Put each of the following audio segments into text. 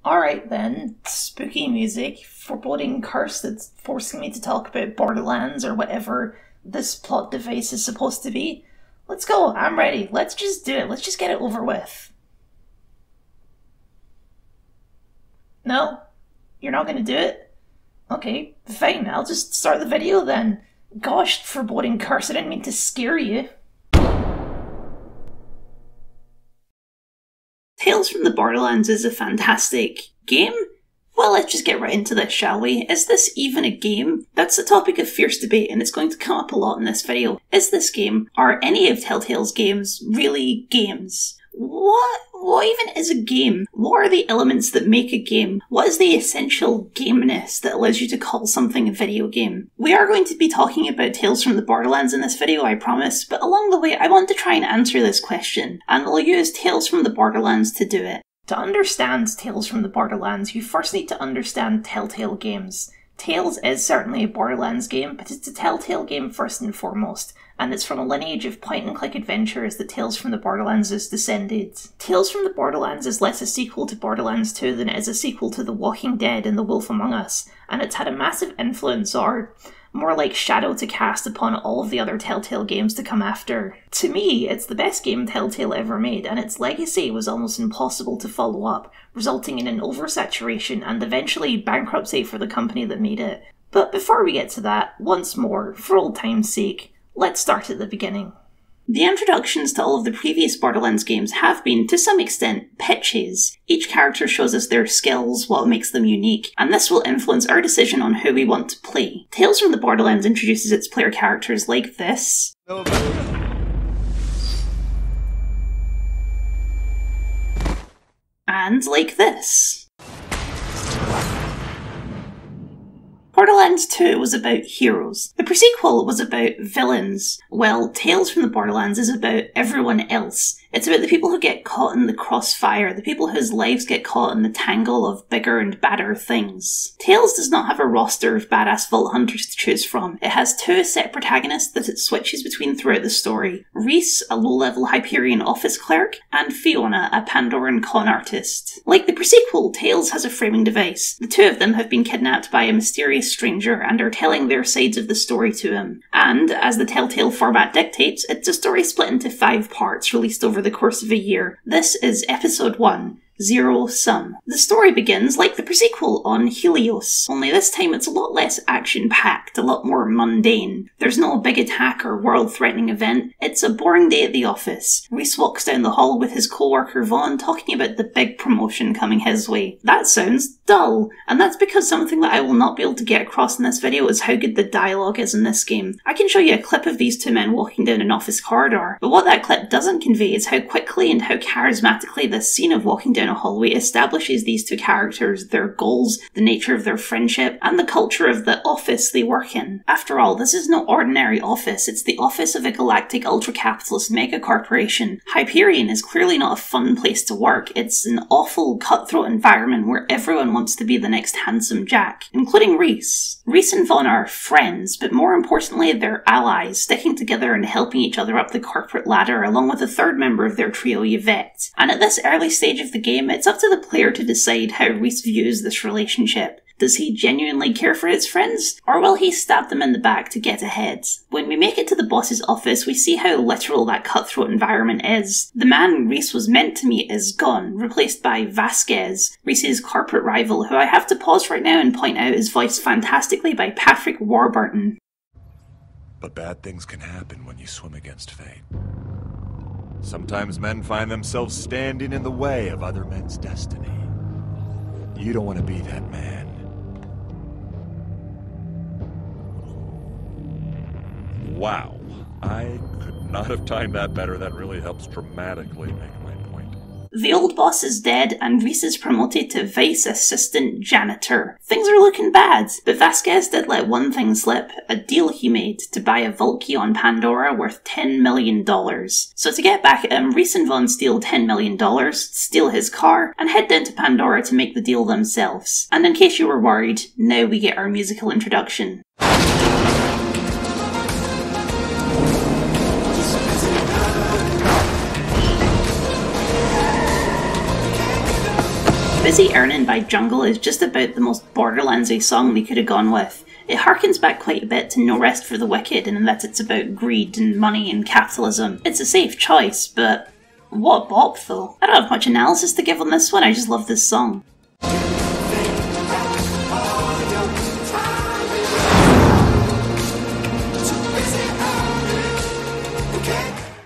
Alright then, spooky music, foreboding curse that's forcing me to talk about Borderlands or whatever this plot device is supposed to be. Let's go, I'm ready, let's just do it, let's just get it over with. No? You're not gonna do it? Okay, fine, I'll just start the video then. Gosh, foreboding curse, I didn't mean to scare you. Tales from the Borderlands is a fantastic game? Well, let's just get right into this, shall we? Is this even a game? That's a topic of fierce debate, and it's going to come up a lot in this video. Is this game, or any of Telltale's games, really games? What even is a game? What are the elements that make a game? What is the essential gameness that allows you to call something a video game? We are going to be talking about Tales from the Borderlands in this video, I promise, but along the way I want to try and answer this question, and I'll use Tales from the Borderlands to do it. To understand Tales from the Borderlands, you first need to understand Telltale games. Tales is certainly a Borderlands game, but it's a Telltale game first and foremost, and it's from a lineage of point-and-click adventures that Tales from the Borderlands is descended. Tales from the Borderlands is less a sequel to Borderlands 2 than it is a sequel to The Walking Dead and The Wolf Among Us, and it's had a massive influence, or more like shadow to cast upon all of the other Telltale games to come after. To me, it's the best game Telltale ever made, and its legacy was almost impossible to follow up, resulting in an oversaturation and eventually bankruptcy for the company that made it. But before we get to that, once more, for old time's sake, let's start at the beginning. The introductions to all of the previous Borderlands games have been, to some extent, pitches. Each character shows us their skills, what makes them unique, and this will influence our decision on who we want to play. Tales from the Borderlands introduces its player characters like this. And like this. Borderlands 2 was about heroes. The prequel was about villains. Well, Tales from the Borderlands is about everyone else. It's about the people who get caught in the crossfire, the people whose lives get caught in the tangle of bigger and badder things. Tales does not have a roster of badass vault hunters to choose from. It has two set protagonists that it switches between throughout the story. Rhys, a low-level Hyperion office clerk, and Fiona, a Pandoran con artist. Like the prequel, Tales has a framing device. The two of them have been kidnapped by a mysterious stranger and are telling their sides of the story to him. And, as the Telltale format dictates, it's a story split into 5 parts released over the course of a year. This is episode 1. Zero Sum. The story begins like the prequel on Helios, only this time it's a lot less action-packed, a lot more mundane. There's no big attack or world-threatening event, it's a boring day at the office. Rhys walks down the hall with his co-worker Vaughn talking about the big promotion coming his way. That sounds dull, and that's because something that I will not be able to get across in this video is how good the dialogue is in this game. I can show you a clip of these two men walking down an office corridor, but what that clip doesn't convey is how quickly and how charismatically this scene of walking down a hallway establishes these two characters, their goals, the nature of their friendship, and the culture of the office they work in. After all, this is no ordinary office, it's the office of a galactic ultra-capitalist mega-corporation. Hyperion is clearly not a fun place to work, it's an awful, cutthroat environment where everyone wants to be the next handsome Jack, including Rhys. Rhys and Vaughn are friends, but more importantly, they're allies, sticking together and helping each other up the corporate ladder, along with a third member of their trio, Yvette. And at this early stage of the game, it's up to the player to decide how Rhys views this relationship. Does he genuinely care for his friends, or will he stab them in the back to get ahead? When we make it to the boss's office, we see how literal that cutthroat environment is. The man Rhys was meant to meet is gone, replaced by Vasquez, Rhys's corporate rival, who I have to pause right now and point out is voiced fantastically by Patrick Warburton. But bad things can happen when you swim against fate. Sometimes men find themselves standing in the way of other men's destiny. You don't want to be that man. Wow, I could not have timed that better. That really helps dramatically make my point. The old boss is dead, and Rhys is promoted to Vice Assistant Janitor. Things are looking bad, but Vasquez did let one thing slip, a deal he made to buy a vault key on Pandora worth $10 million. So to get back at him, Rhys and Vaughn steal $10 million, steal his car, and head down to Pandora to make the deal themselves. And in case you were worried, now we get our musical introduction. Busy Earning by Jungle is just about the most Borderlands-y song they could have gone with. It harkens back quite a bit to No Rest for the Wicked in that it's about greed and money and capitalism. It's a safe choice, but what a bop though. I don't have much analysis to give on this one, I just love this song.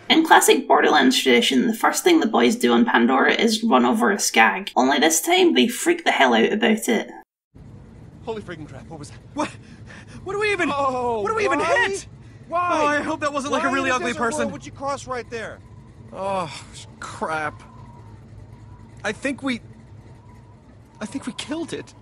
In classic Borderlands tradition, the first thing the boys do on Pandora is run over a skag. Only this time, they freak the hell out about it. Holy freaking crap, what was that? What do we even hit? Why? Oh, I hope that wasn't like a really ugly person. What'd you cross right there? Oh, crap. I think we killed it.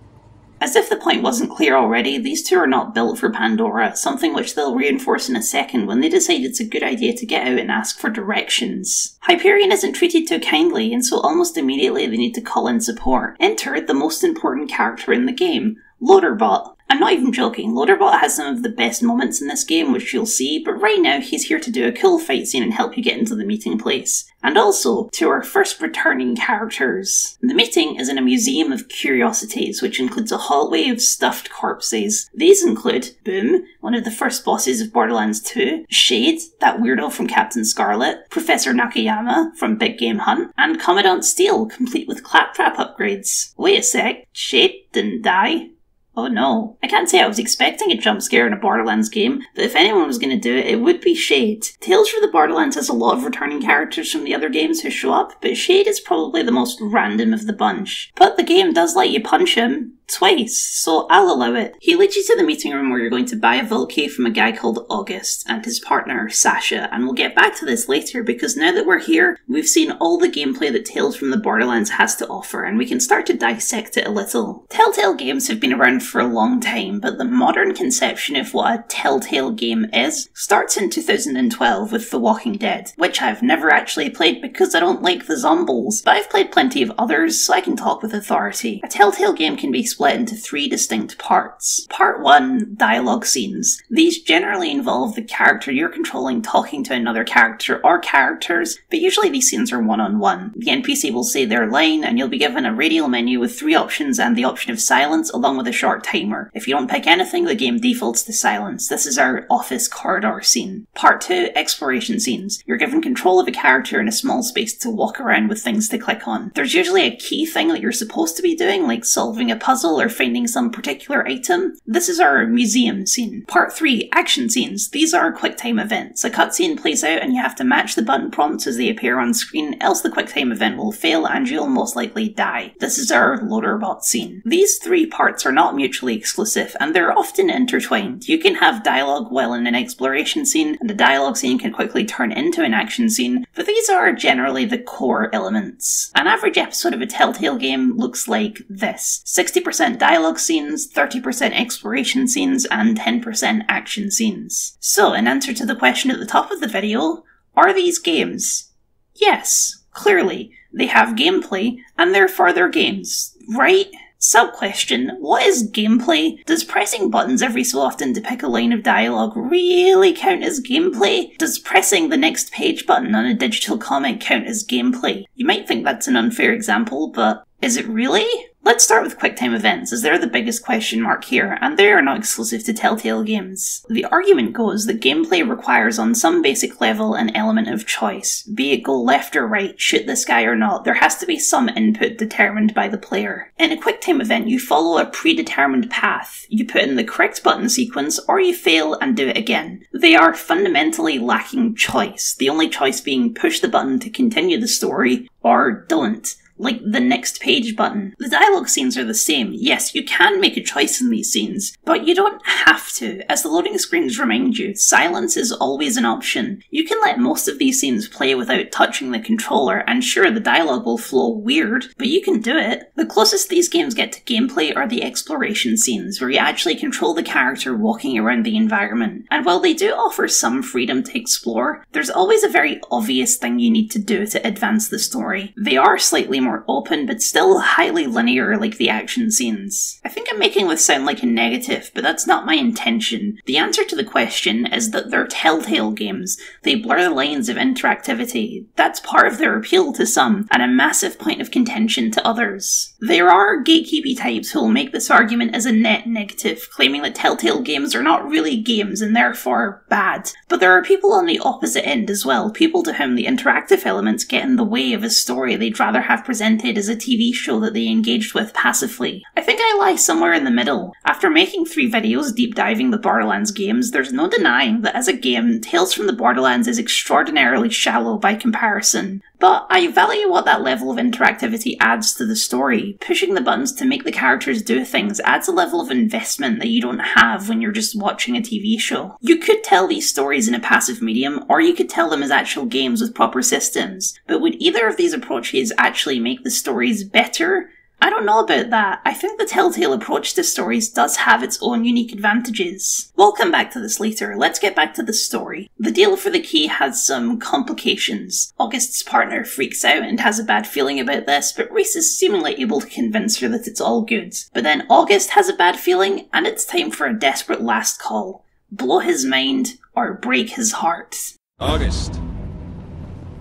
As if the point wasn't clear already, these two are not built for Pandora, something which they'll reinforce in a second when they decide it's a good idea to get out and ask for directions. Hyperion isn't treated too kindly, and so almost immediately they need to call in support. Enter the most important character in the game, Loaderbot. I'm not even joking, Loaderbot has some of the best moments in this game, which you'll see, but right now he's here to do a cool fight scene and help you get into the meeting place. And also, to our first returning characters. The meeting is in a museum of curiosities, which includes a hallway of stuffed corpses. These include Boom, one of the first bosses of Borderlands 2, Shade, that weirdo from Captain Scarlet, Professor Nakayama from Big Game Hunt, and Commandant Steele, complete with claptrap upgrades. Wait a sec, Shade didn't die? Oh no. I can't say I was expecting a jump scare in a Borderlands game, but if anyone was going to do it, it would be Shade. Tales from the Borderlands has a lot of returning characters from the other games who show up, but Shade is probably the most random of the bunch. But the game does let you punch him. Twice, so I'll allow it. He leads you to the meeting room where you're going to buy a vault key from a guy called August and his partner, Sasha, and we'll get back to this later because now that we're here, we've seen all the gameplay that Tales from the Borderlands has to offer and we can start to dissect it a little. Telltale games have been around for a long time, but the modern conception of what a Telltale game is starts in 2012 with The Walking Dead, which I've never actually played because I don't like the zombies, but I've played plenty of others so I can talk with authority. A Telltale game can be split into 3 distinct parts. Part 1, dialogue scenes. These generally involve the character you're controlling talking to another character or characters, but usually these scenes are one-on-one. The NPC will say their line and you'll be given a radial menu with 3 options and the option of silence along with a short timer. If you don't pick anything, the game defaults to silence. This is our office corridor scene. Part 2, exploration scenes. You're given control of a character in a small space to walk around with things to click on. There's usually a key thing that you're supposed to be doing, like solving a puzzle or finding some particular item. This is our museum scene. Part 3, action scenes. These are QuickTime events. A cutscene plays out and you have to match the button prompts as they appear on screen, else the QuickTime event will fail and you'll most likely die. This is our Loaderbot scene. These 3 parts are not mutually exclusive and they're often intertwined. You can have dialogue while in an exploration scene and a dialogue scene can quickly turn into an action scene, but these are generally the core elements. An average episode of a Telltale game looks like this. 60% dialogue scenes, 30% exploration scenes, and 10% action scenes. So, in answer to the question at the top of the video, are these games? Yes, clearly. They have gameplay, and they're further games, right? Sub-question, what is gameplay? Does pressing buttons every so often to pick a line of dialogue really count as gameplay? Does pressing the next page button on a digital comic count as gameplay? You might think that's an unfair example, but is it really? Let's start with QuickTime events, as they're the biggest question mark here, and they are not exclusive to Telltale games. The argument goes that gameplay requires on some basic level an element of choice. Be it go left or right, shoot this guy or not, there has to be some input determined by the player. In a QuickTime event, you follow a predetermined path. You put in the correct button sequence, or you fail and do it again. They are fundamentally lacking choice, the only choice being push the button to continue the story, or don't. Like the next page button. The dialogue scenes are the same. Yes, you can make a choice in these scenes, but you don't have to. As the loading screens remind you, silence is always an option. You can let most of these scenes play without touching the controller, and sure, the dialogue will flow weird, but you can do it. The closest these games get to gameplay are the exploration scenes, where you actually control the character walking around the environment. And while they do offer some freedom to explore, there's always a very obvious thing you need to do to advance the story. They are slightly more more open, but still highly linear like the action scenes. I think I'm making this sound like a negative, but that's not my intention. The answer to the question is that they're Telltale games. They blur the lines of interactivity. That's part of their appeal to some, and a massive point of contention to others. There are gatekeepy types who will make this argument as a net negative, claiming that Telltale games are not really games and therefore bad. But there are people on the opposite end as well, people to whom the interactive elements get in the way of a story they'd rather have presented as a TV show that they engaged with passively. I think I lie somewhere in the middle. After making 3 videos deep diving the Borderlands games, there's no denying that as a game, Tales from the Borderlands is extraordinarily shallow by comparison. But I value what that level of interactivity adds to the story. Pushing the buttons to make the characters do things adds a level of investment that you don't have when you're just watching a TV show. You could tell these stories in a passive medium, or you could tell them as actual games with proper systems. But would either of these approaches actually make the stories better? I don't know about that. I think the Telltale approach to stories does have its own unique advantages. We'll come back to this later. Let's get back to the story. The deal for the key has some complications. August's partner freaks out and has a bad feeling about this, but Rhys is seemingly able to convince her that it's all good. But then August has a bad feeling, and it's time for a desperate last call. Blow his mind, or break his heart. August.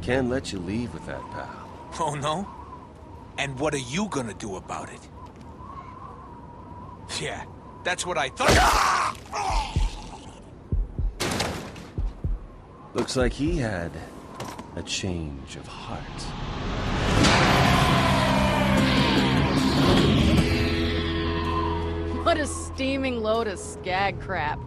Can't let you leave with that, pal. Oh no? And what are you gonna do about it? Yeah, that's what I thought. Looks like he had a change of heart. What a steaming load of skag crap.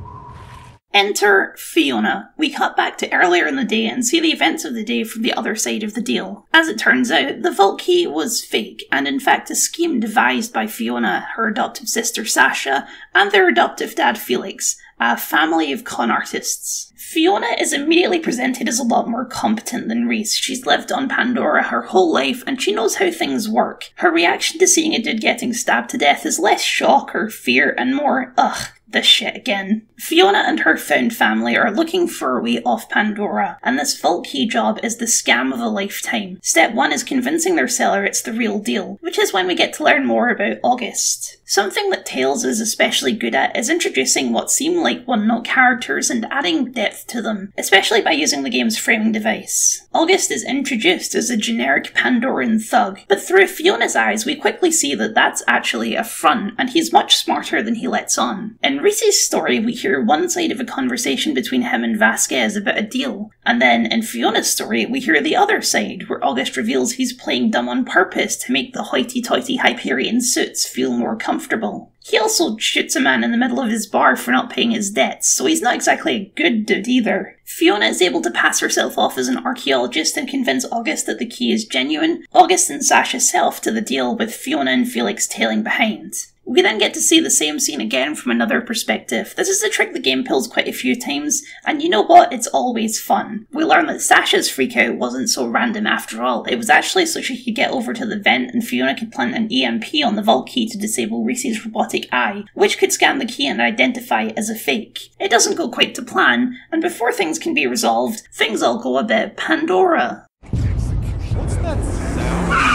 Enter Fiona. We cut back to earlier in the day and see the events of the day from the other side of the deal. As it turns out, the vault key was fake, and in fact a scheme devised by Fiona, her adoptive sister Sasha, and their adoptive dad Felix, a family of con artists. Fiona is immediately presented as a lot more competent than Rhys. She's lived on Pandora her whole life, and she knows how things work. Her reaction to seeing a dude getting stabbed to death is less shock or fear and more, ugh, this shit again. Fiona and her found family are looking for a way off Pandora, and this vault key job is the scam of a lifetime. Step 1 is convincing their seller it's the real deal, which is when we get to learn more about August. Something that Tales is especially good at is introducing what seem like one-note characters and adding depth to them, especially by using the game's framing device. August is introduced as a generic Pandoran thug, but through Fiona's eyes we quickly see that that's actually a front, and he's much smarter than he lets on. In Rhys' story, we hear one side of a conversation between him and Vasquez about a deal, and then in Fiona's story, we hear the other side, where August reveals he's playing dumb on purpose to make the hoity-toity Hyperion suits feel more comfortable. He also shoots a man in the middle of his bar for not paying his debts, so he's not exactly a good dude either. Fiona is able to pass herself off as an archaeologist and convince August that the key is genuine. August and Sasha self to the deal, with Fiona and Felix tailing behind. We then get to see the same scene again from another perspective. This is a trick the game pulls quite a few times, and you know what? It's always fun. We learn that Sasha's freakout wasn't so random after all. It was actually so she could get over to the vent and Fiona could plant an EMP on the vault key to disable Rhys' robotic eye, which could scan the key and identify it as a fake. It doesn't go quite to plan, and before things can be resolved, things all go a bit Pandora. What's that sound?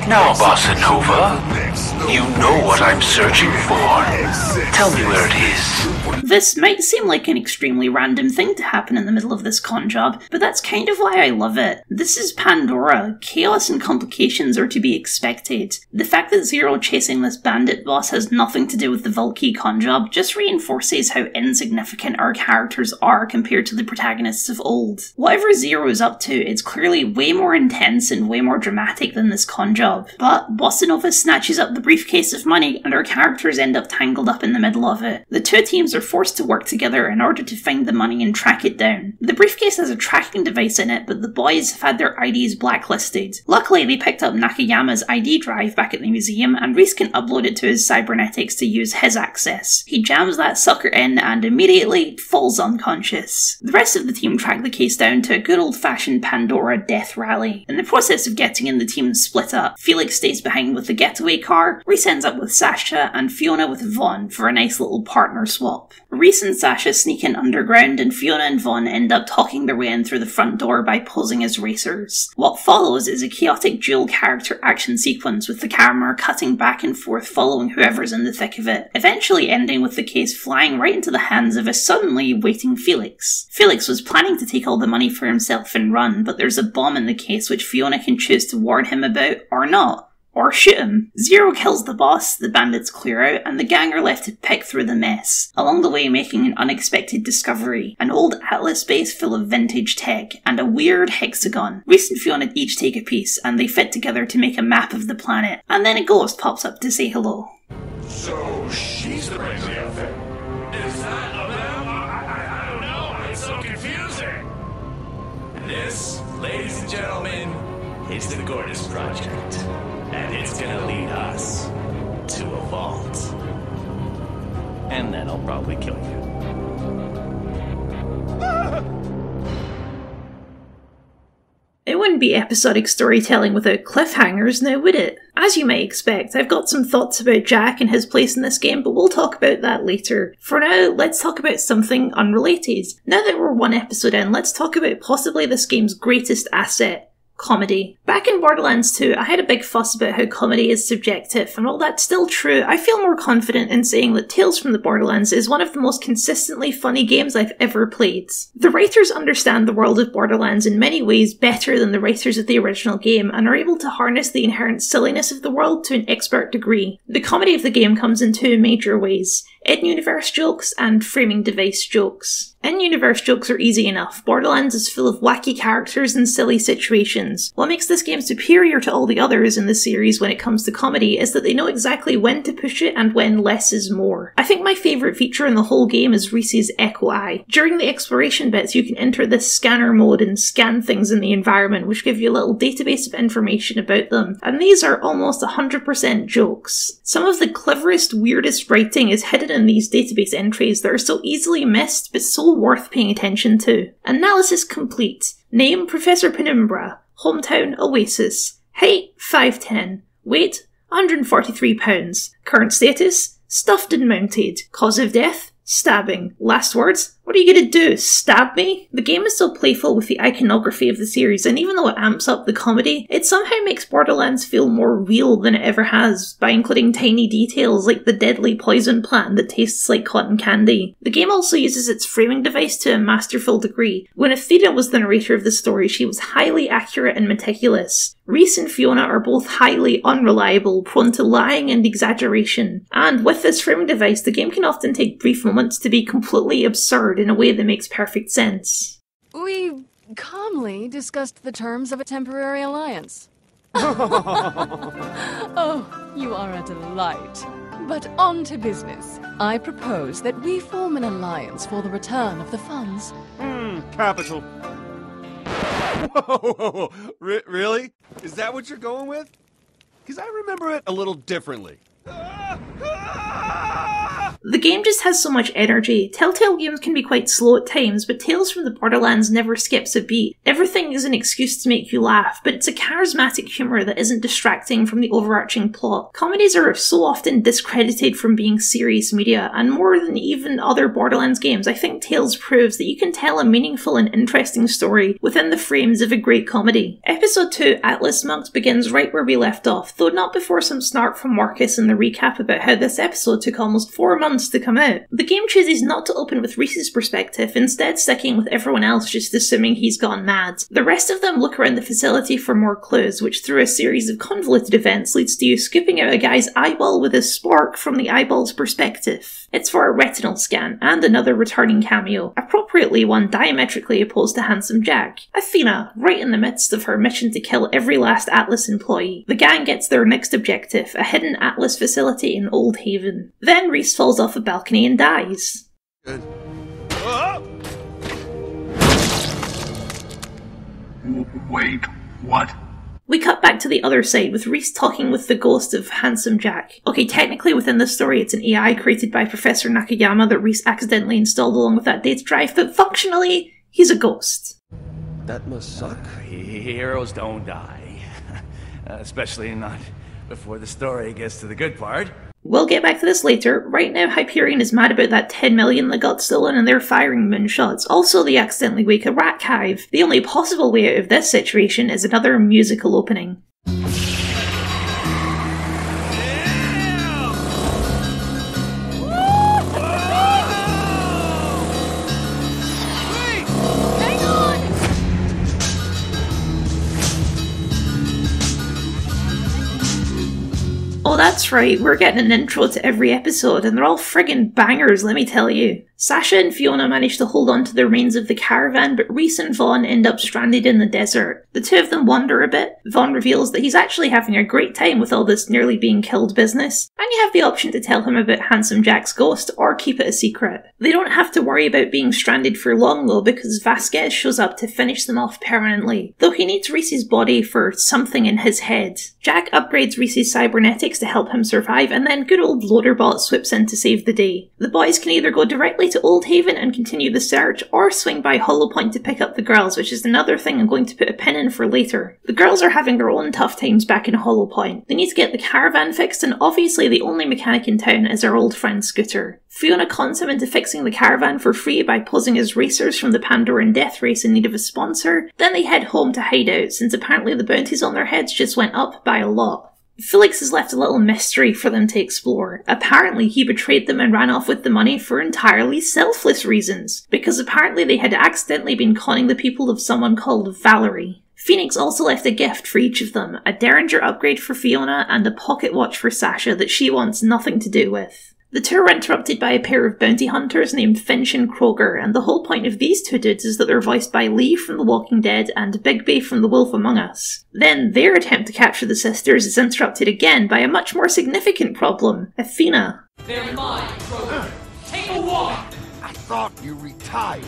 Now, Bossa Nova, you know what I'm searching for. Tell me where it is. This might seem like an extremely random thing to happen in the middle of this con job, but that's kind of why I love it. This is Pandora. Chaos and complications are to be expected. The fact that Zero chasing this bandit boss has nothing to do with the vault key con job just reinforces how insignificant our characters are compared to the protagonists of old. Whatever Zero is up to, it's clearly way more intense and way more dramatic than this con job. But Bossa Nova snatches up the briefcase of money and our characters end up tangled up in the middle of it. The two teams are forced forced to work together in order to find the money and track it down. The briefcase has a tracking device in it, but the boys have had their IDs blacklisted. Luckily, they picked up Nakayama's ID drive back at the museum, and Rhys can upload it to his cybernetics to use his access. He jams that sucker in and immediately falls unconscious. The rest of the team track the case down to a good old-fashioned Pandora death rally. In the process of getting in, the team split up. Felix stays behind with the getaway car, Rhys ends up with Sasha, and Fiona with Vaughn for a nice little partner swap. Rhys and Sasha sneak in underground, and Fiona and Vaughn end up talking their way in through the front door by posing as racers. What follows is a chaotic dual character action sequence with the camera cutting back and forth following whoever's in the thick of it, eventually ending with the case flying right into the hands of a suddenly waiting Felix. Felix was planning to take all the money for himself and run, but there's a bomb in the case which Fiona can choose to warn him about or not. Or shoot him. Zero kills the boss, the bandits clear out, and the gang are left to pick through the mess, along the way making an unexpected discovery, an old Atlas base full of vintage tech, and a weird hexagon. Rhys and Fiona each take a piece, and they fit together to make a map of the planet, and then a ghost pops up to say hello. So she's the crazy outfit. Is that a map? I don't know. It's so confusing. This, ladies and gentlemen, is the Gortys Project. And it's gonna lead us to a vault. And then I'll probably kill you. It wouldn't be episodic storytelling without cliffhangers, now would it? As you might expect, I've got some thoughts about Jack and his place in this game, but we'll talk about that later. For now, let's talk about something unrelated. Now that we're one episode in, let's talk about possibly this game's greatest asset. Comedy. Back in Borderlands 2, I had a big fuss about how comedy is subjective, and while that's still true, I feel more confident in saying that Tales from the Borderlands is one of the most consistently funny games I've ever played. The writers understand the world of Borderlands in many ways better than the writers of the original game, and are able to harness the inherent silliness of the world to an expert degree. The comedy of the game comes in two major ways: in-universe jokes and framing device jokes. In-universe jokes are easy enough. Borderlands is full of wacky characters and silly situations. What makes this game superior to all the others in the series when it comes to comedy is that they know exactly when to push it and when less is more. I think my favourite feature in the whole game is Rhys's Echo Eye. During the exploration bits, you can enter this scanner mode and scan things in the environment, which give you a little database of information about them, and these are almost 100% jokes. Some of the cleverest, weirdest writing is hidden in these database entries that are so easily missed, but so worth paying attention to. Analysis complete. Name Professor Penumbra. Hometown Oasis. Height 5'10". Weight 143 pounds. Current status stuffed and mounted. Cause of death stabbing. Last words? What are you gonna do? Stab me? The game is so playful with the iconography of the series, and even though it amps up the comedy, it somehow makes Borderlands feel more real than it ever has, by including tiny details like the deadly poison plant that tastes like cotton candy. The game also uses its framing device to a masterful degree. When Athena was the narrator of the story, she was highly accurate and meticulous. Rhys and Fiona are both highly unreliable, prone to lying and exaggeration. And with this framing device, the game can often take brief moments to be completely absurd in a way that makes perfect sense. We calmly discussed the terms of a temporary alliance. Oh, you are a delight. But on to business. I propose that we form an alliance for the return of the funds. Capital. Whoa, really? Is that what you're going with? Because I remember it a little differently. The game just has so much energy. Telltale games can be quite slow at times, but Tales from the Borderlands never skips a beat. Everything is an excuse to make you laugh, but it's a charismatic humour that isn't distracting from the overarching plot. Comedies are so often discredited from being serious media, and more than even other Borderlands games, I think Tales proves that you can tell a meaningful and interesting story within the frames of a great comedy. Episode 2, Atlas Mugged, begins right where we left off, though not before some snark from Marcus in the recap about how this episode took almost 4 months to come out. The game chooses not to open with Rhys's perspective, instead sticking with everyone else just assuming he's gone mad. The rest of them look around the facility for more clues, which through a series of convoluted events leads to you scooping out a guy's eyeball with a spork from the eyeball's perspective. It's for a retinal scan, and another returning cameo, appropriately one diametrically opposed to Handsome Jack. Athena, right in the midst of her mission to kill every last Atlas employee. The gang gets their next objective, a hidden Atlas facility in Old Haven. Then Rhys falls off a balcony and dies. Good. Wait, what? We cut back to the other side, with Rhys talking with the ghost of Handsome Jack. Okay, technically within this story it's an AI created by Professor Nakayama that Rhys accidentally installed along with that data drive, but functionally, he's a ghost. That must suck. Heroes don't die. Especially not before the story gets to the good part. We'll get back to this later. Right now, Hyperion is mad about that 10 million that got stolen and they're firing moonshots. Also, they accidentally wake a rat hive. The only possible way out of this situation is another musical opening. Oh, that's right, we're getting an intro to every episode, and they're all friggin' bangers, let me tell you. Sasha and Fiona manage to hold on to the remains of the caravan, but Rhys and Vaughn end up stranded in the desert. The two of them wander a bit. Vaughn reveals that he's actually having a great time with all this nearly being killed business, and you have the option to tell him about Handsome Jack's ghost, or keep it a secret. They don't have to worry about being stranded for long though, because Vasquez shows up to finish them off permanently, though he needs Rhys's body for something in his head. Jack upgrades Rhys's cybernetics to help him survive, and then good old Loaderbot swoops in to save the day. The boys can either go directly to Old Haven and continue the search, or swing by Hollow Point to pick up the girls, which is another thing I'm going to put a pin in for later. The girls are having their own tough times back in Hollow Point. They need to get the caravan fixed, and obviously the only mechanic in town is our old friend Scooter. Fiona cons him into fixing the caravan for free by posing as racers from the Pandoran death race in need of a sponsor. Then they head home to hide out, since apparently the bounties on their heads just went up by a lot. Felix has left a little mystery for them to explore. Apparently he betrayed them and ran off with the money for entirely selfless reasons, because apparently they had accidentally been conning the people of someone called Valerie. Phoenix also left a gift for each of them, a Derringer upgrade for Fiona and a pocket watch for Sasha that she wants nothing to do with. The two are interrupted by a pair of bounty hunters named Finch and Kroger, and the whole point of these two dudes is that they're voiced by Lee from The Walking Dead and Bigby from The Wolf Among Us. Then their attempt to capture the sisters is interrupted again by a much more significant problem, Athena. They're mine, Kroger. Take a walk! I thought you retired.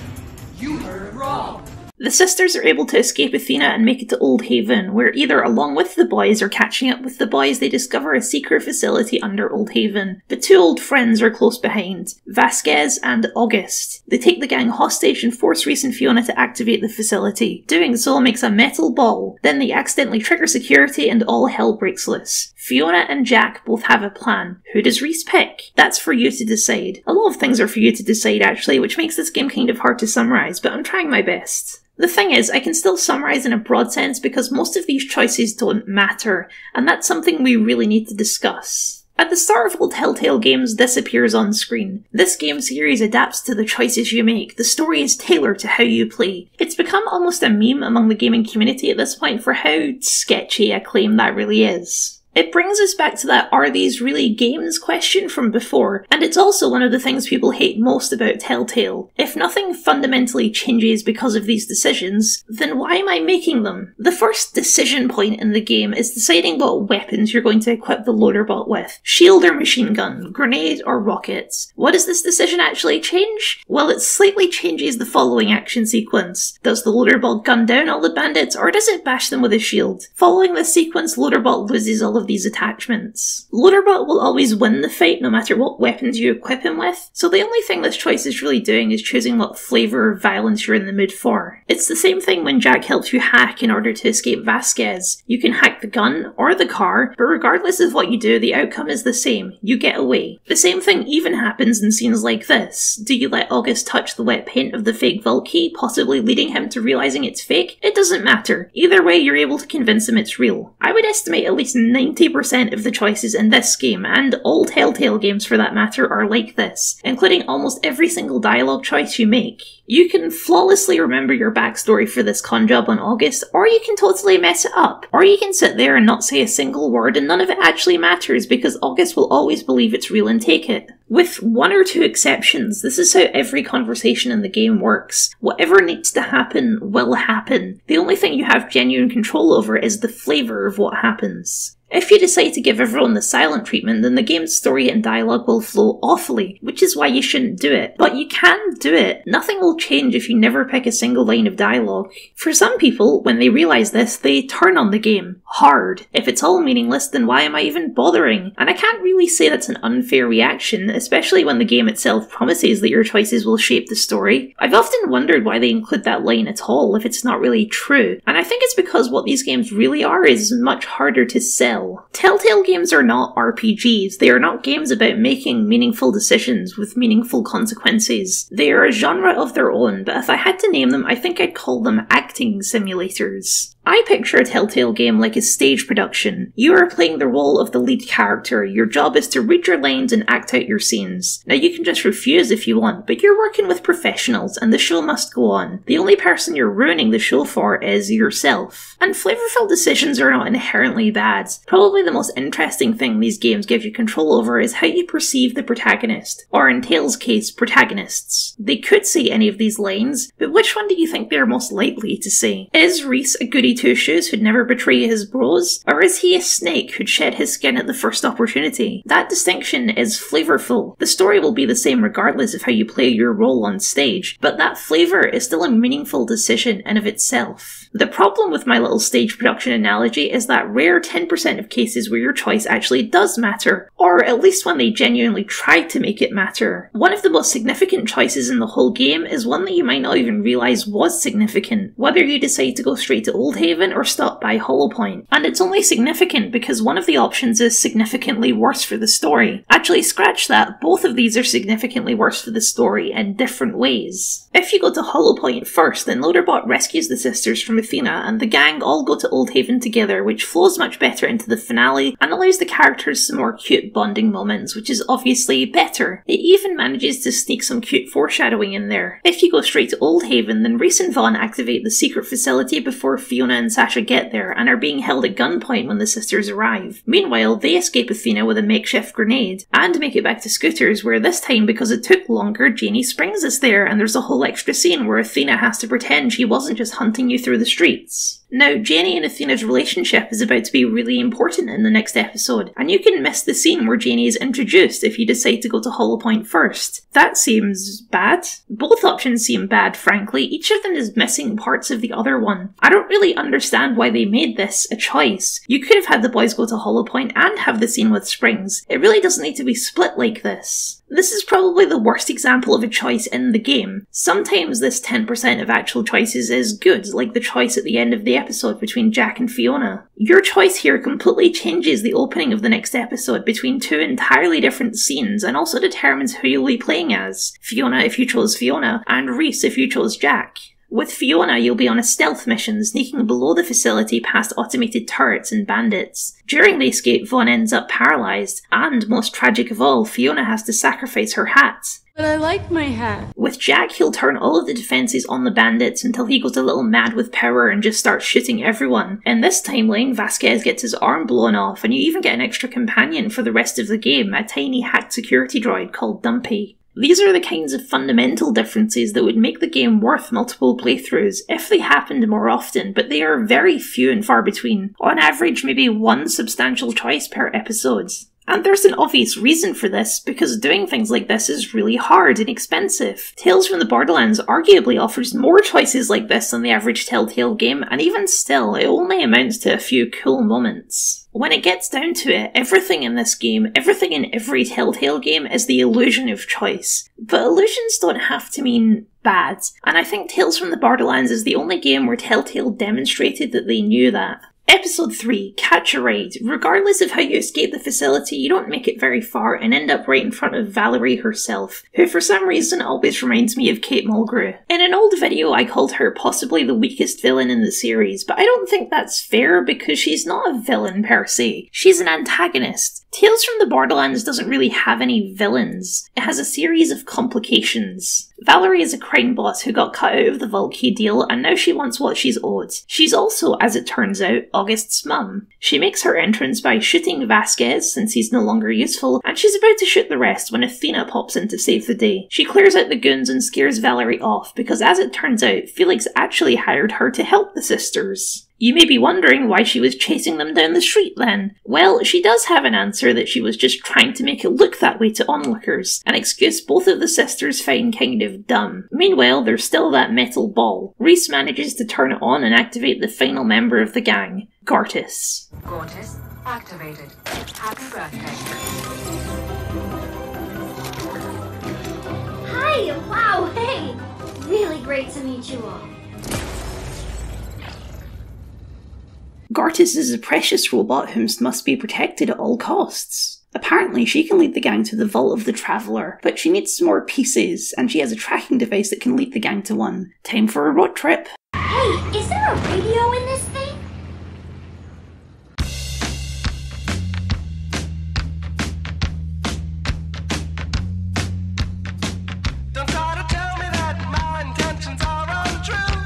You heard wrong. The sisters are able to escape Athena and make it to Old Haven, where either along with the boys or catching up with the boys they discover a secret facility under Old Haven. But two old friends are close behind, Vasquez and August. They take the gang hostage and force Rhys and Fiona to activate the facility. Doing so makes a metal ball, then they accidentally trigger security and all hell breaks loose. Fiona and Jack both have a plan. Who does Rhys pick? That's for you to decide. A lot of things are for you to decide actually, which makes this game kind of hard to summarise, but I'm trying my best. The thing is, I can still summarise in a broad sense because most of these choices don't matter, and that's something we really need to discuss. At the start of all Telltale games, this appears on screen. This game series adapts to the choices you make. The story is tailored to how you play. It's become almost a meme among the gaming community at this point for how sketchy a claim that really is. It brings us back to that "are these really games" question from before, and it's also one of the things people hate most about Telltale. If nothing fundamentally changes because of these decisions, then why am I making them? The first decision point in the game is deciding what weapons you're going to equip the Loaderbot with. Shield or machine gun, grenade or rockets. What does this decision actually change? Well, it slightly changes the following action sequence. Does the Loaderbot gun down all the bandits, or does it bash them with a shield? Following this sequence, Loaderbot loses all of these attachments. Loaderbot will always win the fight no matter what weapons you equip him with, so the only thing this choice is really doing is choosing what flavour of violence you're in the mood for. It's the same thing when Jack helps you hack in order to escape Vasquez. You can hack the gun or the car, but regardless of what you do, the outcome is the same. You get away. The same thing even happens in scenes like this. Do you let August touch the wet paint of the fake vault key, possibly leading him to realising it's fake? It doesn't matter. Either way, you're able to convince him it's real. I would estimate at least 90% of the choices in this game, and all Telltale games for that matter, are like this, including almost every single dialogue choice you make. You can flawlessly remember your backstory for this con job on August, or you can totally mess it up. Or you can sit there and not say a single word and none of it actually matters because August will always believe it's real and take it. With one or two exceptions, this is how every conversation in the game works. Whatever needs to happen will happen. The only thing you have genuine control over is the flavour of what happens. If you decide to give everyone the silent treatment, then the game's story and dialogue will flow awfully, which is why you shouldn't do it. But you can do it. Nothing will change if you never pick a single line of dialogue. For some people, when they realise this, they turn on the game. Hard. If it's all meaningless, then why am I even bothering? And I can't really say that's an unfair reaction, especially when the game itself promises that your choices will shape the story. I've often wondered why they include that line at all if it's not really true, and I think it's because what these games really are is much harder to sell. Telltale games are not RPGs. They are not games about making meaningful decisions with meaningful consequences. They are a genre of their own, but if I had to name them, I think I'd call them acting simulators. I picture a Telltale game like a stage production. You are playing the role of the lead character. Your job is to read your lines and act out your scenes. Now you can just refuse if you want, but you're working with professionals and the show must go on. The only person you're ruining the show for is yourself. And flavorful decisions are not inherently bad. Probably the most interesting thing these games give you control over is how you perceive the protagonist, or in Tale's case, protagonists. They could say any of these lines, but which one do you think they're most likely to say? Is Rhys a goody two-shoes who'd never betray his bros? Or is he a snake who'd shed his skin at the first opportunity? That distinction is flavorful. The story will be the same regardless of how you play your role on stage, but that flavour is still a meaningful decision in of itself. The problem with my little stage production analogy is that rare 10% of cases where your choice actually does matter, or at least when they genuinely try to make it matter. One of the most significant choices in the whole game is one that you might not even realise was significant, whether you decide to go straight to Old Haven or stop by Hollow Point. And it's only significant because one of the options is significantly worse for the story. Actually, scratch that, both of these are significantly worse for the story in different ways. If you go to Hollow Point first, then Loaderbot rescues the sisters from Athena, and the gang all go to Old Haven together, which flows much better into the finale and allows the characters some more cute bonding moments, which is obviously better. It even manages to sneak some cute foreshadowing in there. If you go straight to Old Haven, then Rhys and Vaughn activate the secret facility before Fiona and Sasha get there and are being held at gunpoint when the sisters arrive. Meanwhile, they escape Athena with a makeshift grenade and make it back to Scooters, where this time, because it took longer, Janie Springs is there and there's a whole extra scene where Athena has to pretend she wasn't just hunting you through the streets. Now, Janie and Athena's relationship is about to be really important in the next episode, and you can miss the scene where Janie is introduced if you decide to go to Hollow Point first. That seems bad. Both options seem bad, frankly. Each of them is missing parts of the other one. I don't really understand why they made this a choice. You could have had the boys go to Hollow Point and have the scene with Springs. It really doesn't need to be split like this. This is probably the worst example of a choice in the game. Sometimes this 10% of actual choices is good, like the choice at the end of the episode between Jack and Fiona. Your choice here completely changes the opening of the next episode between two entirely different scenes and also determines who you'll be playing as. Fiona if you chose Fiona, and Rhys if you chose Jack. With Fiona, you'll be on a stealth mission, sneaking below the facility past automated turrets and bandits. During the escape, Vaughn ends up paralysed, and most tragic of all, Fiona has to sacrifice her hat. But I like my hat. With Jack, he'll turn all of the defences on the bandits until he goes a little mad with power and just starts shooting everyone. In this timeline, Vasquez gets his arm blown off, and you even get an extra companion for the rest of the game, a tiny hacked security droid called Dumpy. These are the kinds of fundamental differences that would make the game worth multiple playthroughs if they happened more often, but they are very few and far between. On average, maybe one substantial choice per episode. And there's an obvious reason for this, because doing things like this is really hard and expensive. Tales from the Borderlands arguably offers more choices like this than the average Telltale game, and even still, it only amounts to a few cool moments. When it gets down to it, everything in this game, everything in every Telltale game is the illusion of choice. But illusions don't have to mean bad, and I think Tales from the Borderlands is the only game where Telltale demonstrated that they knew that. Episode 3, Catch a Ride. Regardless of how you escape the facility, you don't make it very far and end up right in front of Valerie herself, who for some reason always reminds me of Kate Mulgrew. In an old video I called her possibly the weakest villain in the series, but I don't think that's fair because she's not a villain per se. She's an antagonist. Tales from the Borderlands doesn't really have any villains. It has a series of complications. Valerie is a crime boss who got cut out of the Vault Key deal and now she wants what she's owed. She's also, as it turns out, August's mum. She makes her entrance by shooting Vasquez since he's no longer useful, and she's about to shoot the rest when Athena pops in to save the day. She clears out the goons and scares Valerie off because, as it turns out, Felix actually hired her to help the sisters. You may be wondering why she was chasing them down the street then. Well, she does have an answer that she was just trying to make it look that way to onlookers, an excuse both of the sisters find kind of dumb. Meanwhile, there's still that metal ball. Rhys manages to turn it on and activate the final member of the gang, Gortys. Gortys activated. Happy birthday. Hi! Wow, hey! Really great to meet you all. Gortys is a precious robot who must be protected at all costs. Apparently, she can lead the gang to the Vault of the Traveller, but she needs some more pieces, and she has a tracking device that can lead the gang to one. Time for a road trip. Hey, is there a radio in this thing? Don't try to tell me that my intentions are untrue.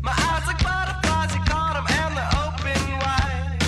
My eyes like butterflies, you caught them and they're open wide.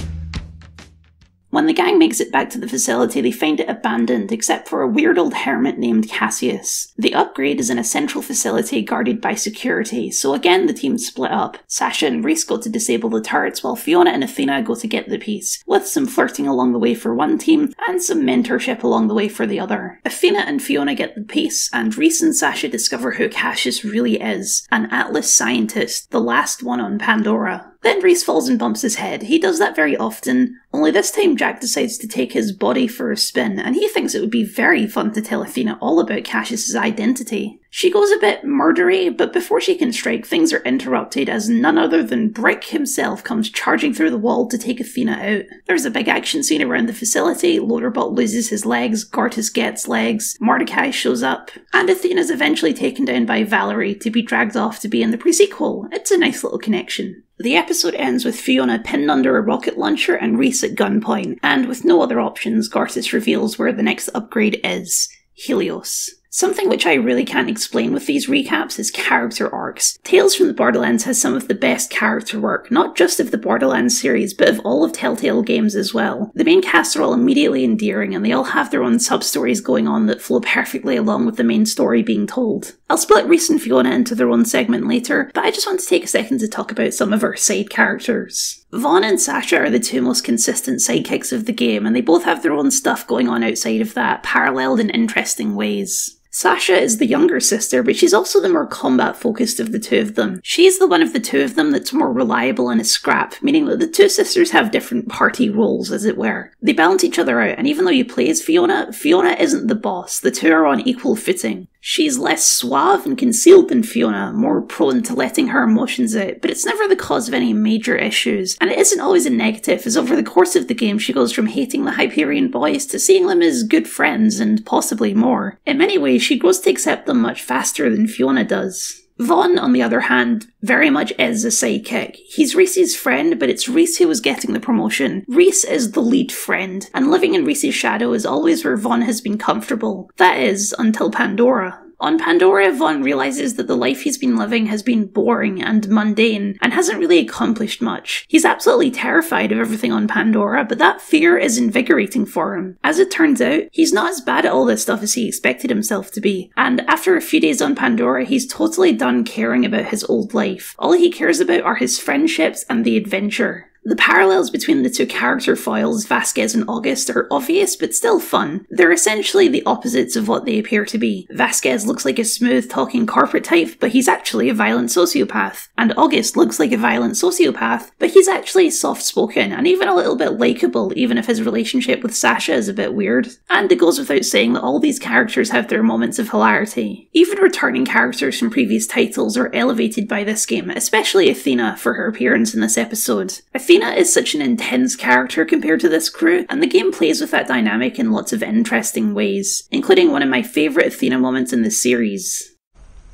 When the gang makes it back to the facility, they find it abandoned except for a weird old hermit named Cassius. The upgrade is in a central facility guarded by security, so again the team split up. Sasha and Rhys go to disable the turrets while Fiona and Athena go to get the piece, with some flirting along the way for one team and some mentorship along the way for the other. Athena and Fiona get the piece, and Rhys and Sasha discover who Cassius really is, an Atlas scientist, the last one on Pandora. Then Rhys falls and bumps his head. He does that very often, only this time Jack decides to take his body for a spin, and he thinks it would be very fun to tell Athena all about Cassius's identity. She goes a bit murdery, but before she can strike, things are interrupted as none other than Brick himself comes charging through the wall to take Athena out. There's a big action scene around the facility, Loaderbot loses his legs, Gortys gets legs, Mordecai shows up, and Athena's eventually taken down by Valerie to be dragged off to be in the pre-sequel. It's a nice little connection. The episode ends with Fiona pinned under a rocket launcher and Rhys at gunpoint, and with no other options, Gortys reveals where the next upgrade is: Helios. Something which I really can't explain with these recaps is character arcs. Tales from the Borderlands has some of the best character work, not just of the Borderlands series, but of all of Telltale games as well. The main cast are all immediately endearing, and they all have their own sub-stories going on that flow perfectly along with the main story being told. I'll split Rhys and Fiona into their own segment later, but I just want to take a second to talk about some of our side characters. Vaughn and Sasha are the two most consistent sidekicks of the game, and they both have their own stuff going on outside of that, paralleled in interesting ways. Sasha is the younger sister, but she's also the more combat-focused of the two of them. She's the one of the two of them that's more reliable in a scrap, meaning that the two sisters have different party roles, as it were. They balance each other out, and even though you play as Fiona, Fiona isn't the boss. The two are on equal footing. She's less suave and concealed than Fiona, more prone to letting her emotions out, but it's never the cause of any major issues, and it isn't always a negative, as over the course of the game she goes from hating the Hyperion boys to seeing them as good friends, and possibly more. In many ways, she grows to accept them much faster than Fiona does. Vaughn, on the other hand, very much is a sidekick. He's Rhys's friend, but it's Rhys who was getting the promotion. Rhys is the lead friend, and living in Rhys's shadow is always where Vaughn has been comfortable. That is, until Pandora. On Pandora, Vaughn realises that the life he's been living has been boring and mundane, and hasn't really accomplished much. He's absolutely terrified of everything on Pandora, but that fear is invigorating for him. As it turns out, he's not as bad at all this stuff as he expected himself to be, and after a few days on Pandora, he's totally done caring about his old life. All he cares about are his friendships and the adventure. The parallels between the two character foils, Vasquez and August, are obvious but still fun. They're essentially the opposites of what they appear to be. Vasquez looks like a smooth-talking corporate type, but he's actually a violent sociopath. And August looks like a violent sociopath, but he's actually soft-spoken and even a little bit likeable, even if his relationship with Sasha is a bit weird. And it goes without saying that all these characters have their moments of hilarity. Even returning characters from previous titles are elevated by this game, especially Athena for her appearance in this episode. Athena is such an intense character compared to this crew, and the game plays with that dynamic in lots of interesting ways, including one of my favourite Athena moments in the series.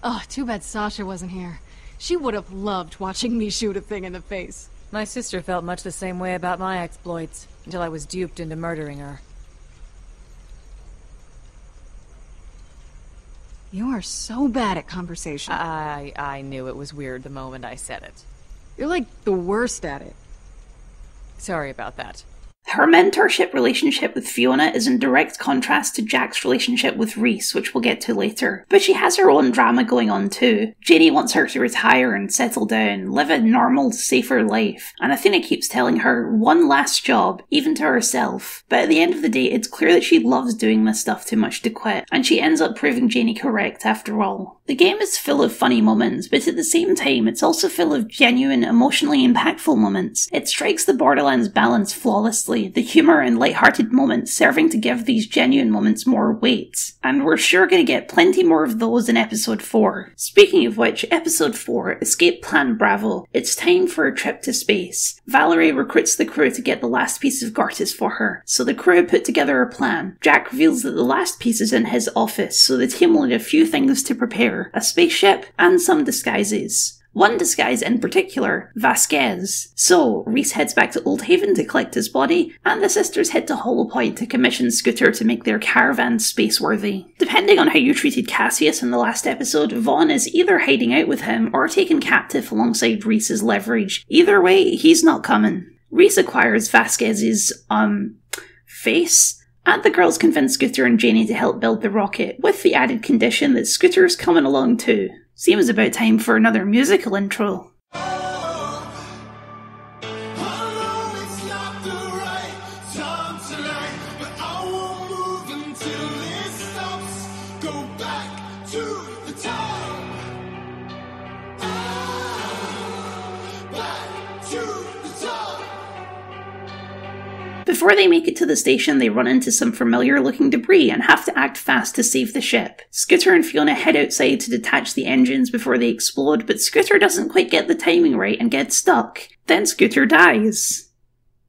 Oh, too bad Sasha wasn't here. She would have loved watching me shoot a thing in the face. My sister felt much the same way about my exploits, until I was duped into murdering her. You are so bad at conversation. I knew it was weird the moment I said it. You're like the worst at it. Sorry about that. Her mentorship relationship with Fiona is in direct contrast to Jack's relationship with Rhys, which we'll get to later. But she has her own drama going on too. Janie wants her to retire and settle down, live a normal, safer life, and Athena keeps telling her one last job, even to herself. But at the end of the day, it's clear that she loves doing this stuff too much to quit, and she ends up proving Janie correct after all. The game is full of funny moments, but at the same time, it's also full of genuine, emotionally impactful moments. It strikes the Borderlands balance flawlessly, the humour and light-hearted moments serving to give these genuine moments more weight. And we're sure going to get plenty more of those in Episode 4. Speaking of which, Episode 4, Escape Plan Bravo. It's time for a trip to space. Valerie recruits the crew to get the last piece of Gartus for her, so the crew put together a plan. Jack reveals that the last piece is in his office, so the team will need a few things to prepare. A spaceship, and some disguises. One disguise in particular, Vasquez. So, Rhys heads back to Old Haven to collect his body, and the sisters head to Hollow Point to commission Scooter to make their caravan space-worthy. Depending on how you treated Cassius in the last episode, Vaughn is either hiding out with him or taken captive alongside Rhys's leverage. Either way, he's not coming. Rhys acquires Vasquez's, face, and the girls convince Scooter and Janie to help build the rocket, with the added condition that Scooter's coming along too. Seems about time for another musical intro. Before they make it to the station, they run into some familiar-looking debris and have to act fast to save the ship. Scooter and Fiona head outside to detach the engines before they explode, but Scooter doesn't quite get the timing right and gets stuck. Then Scooter dies.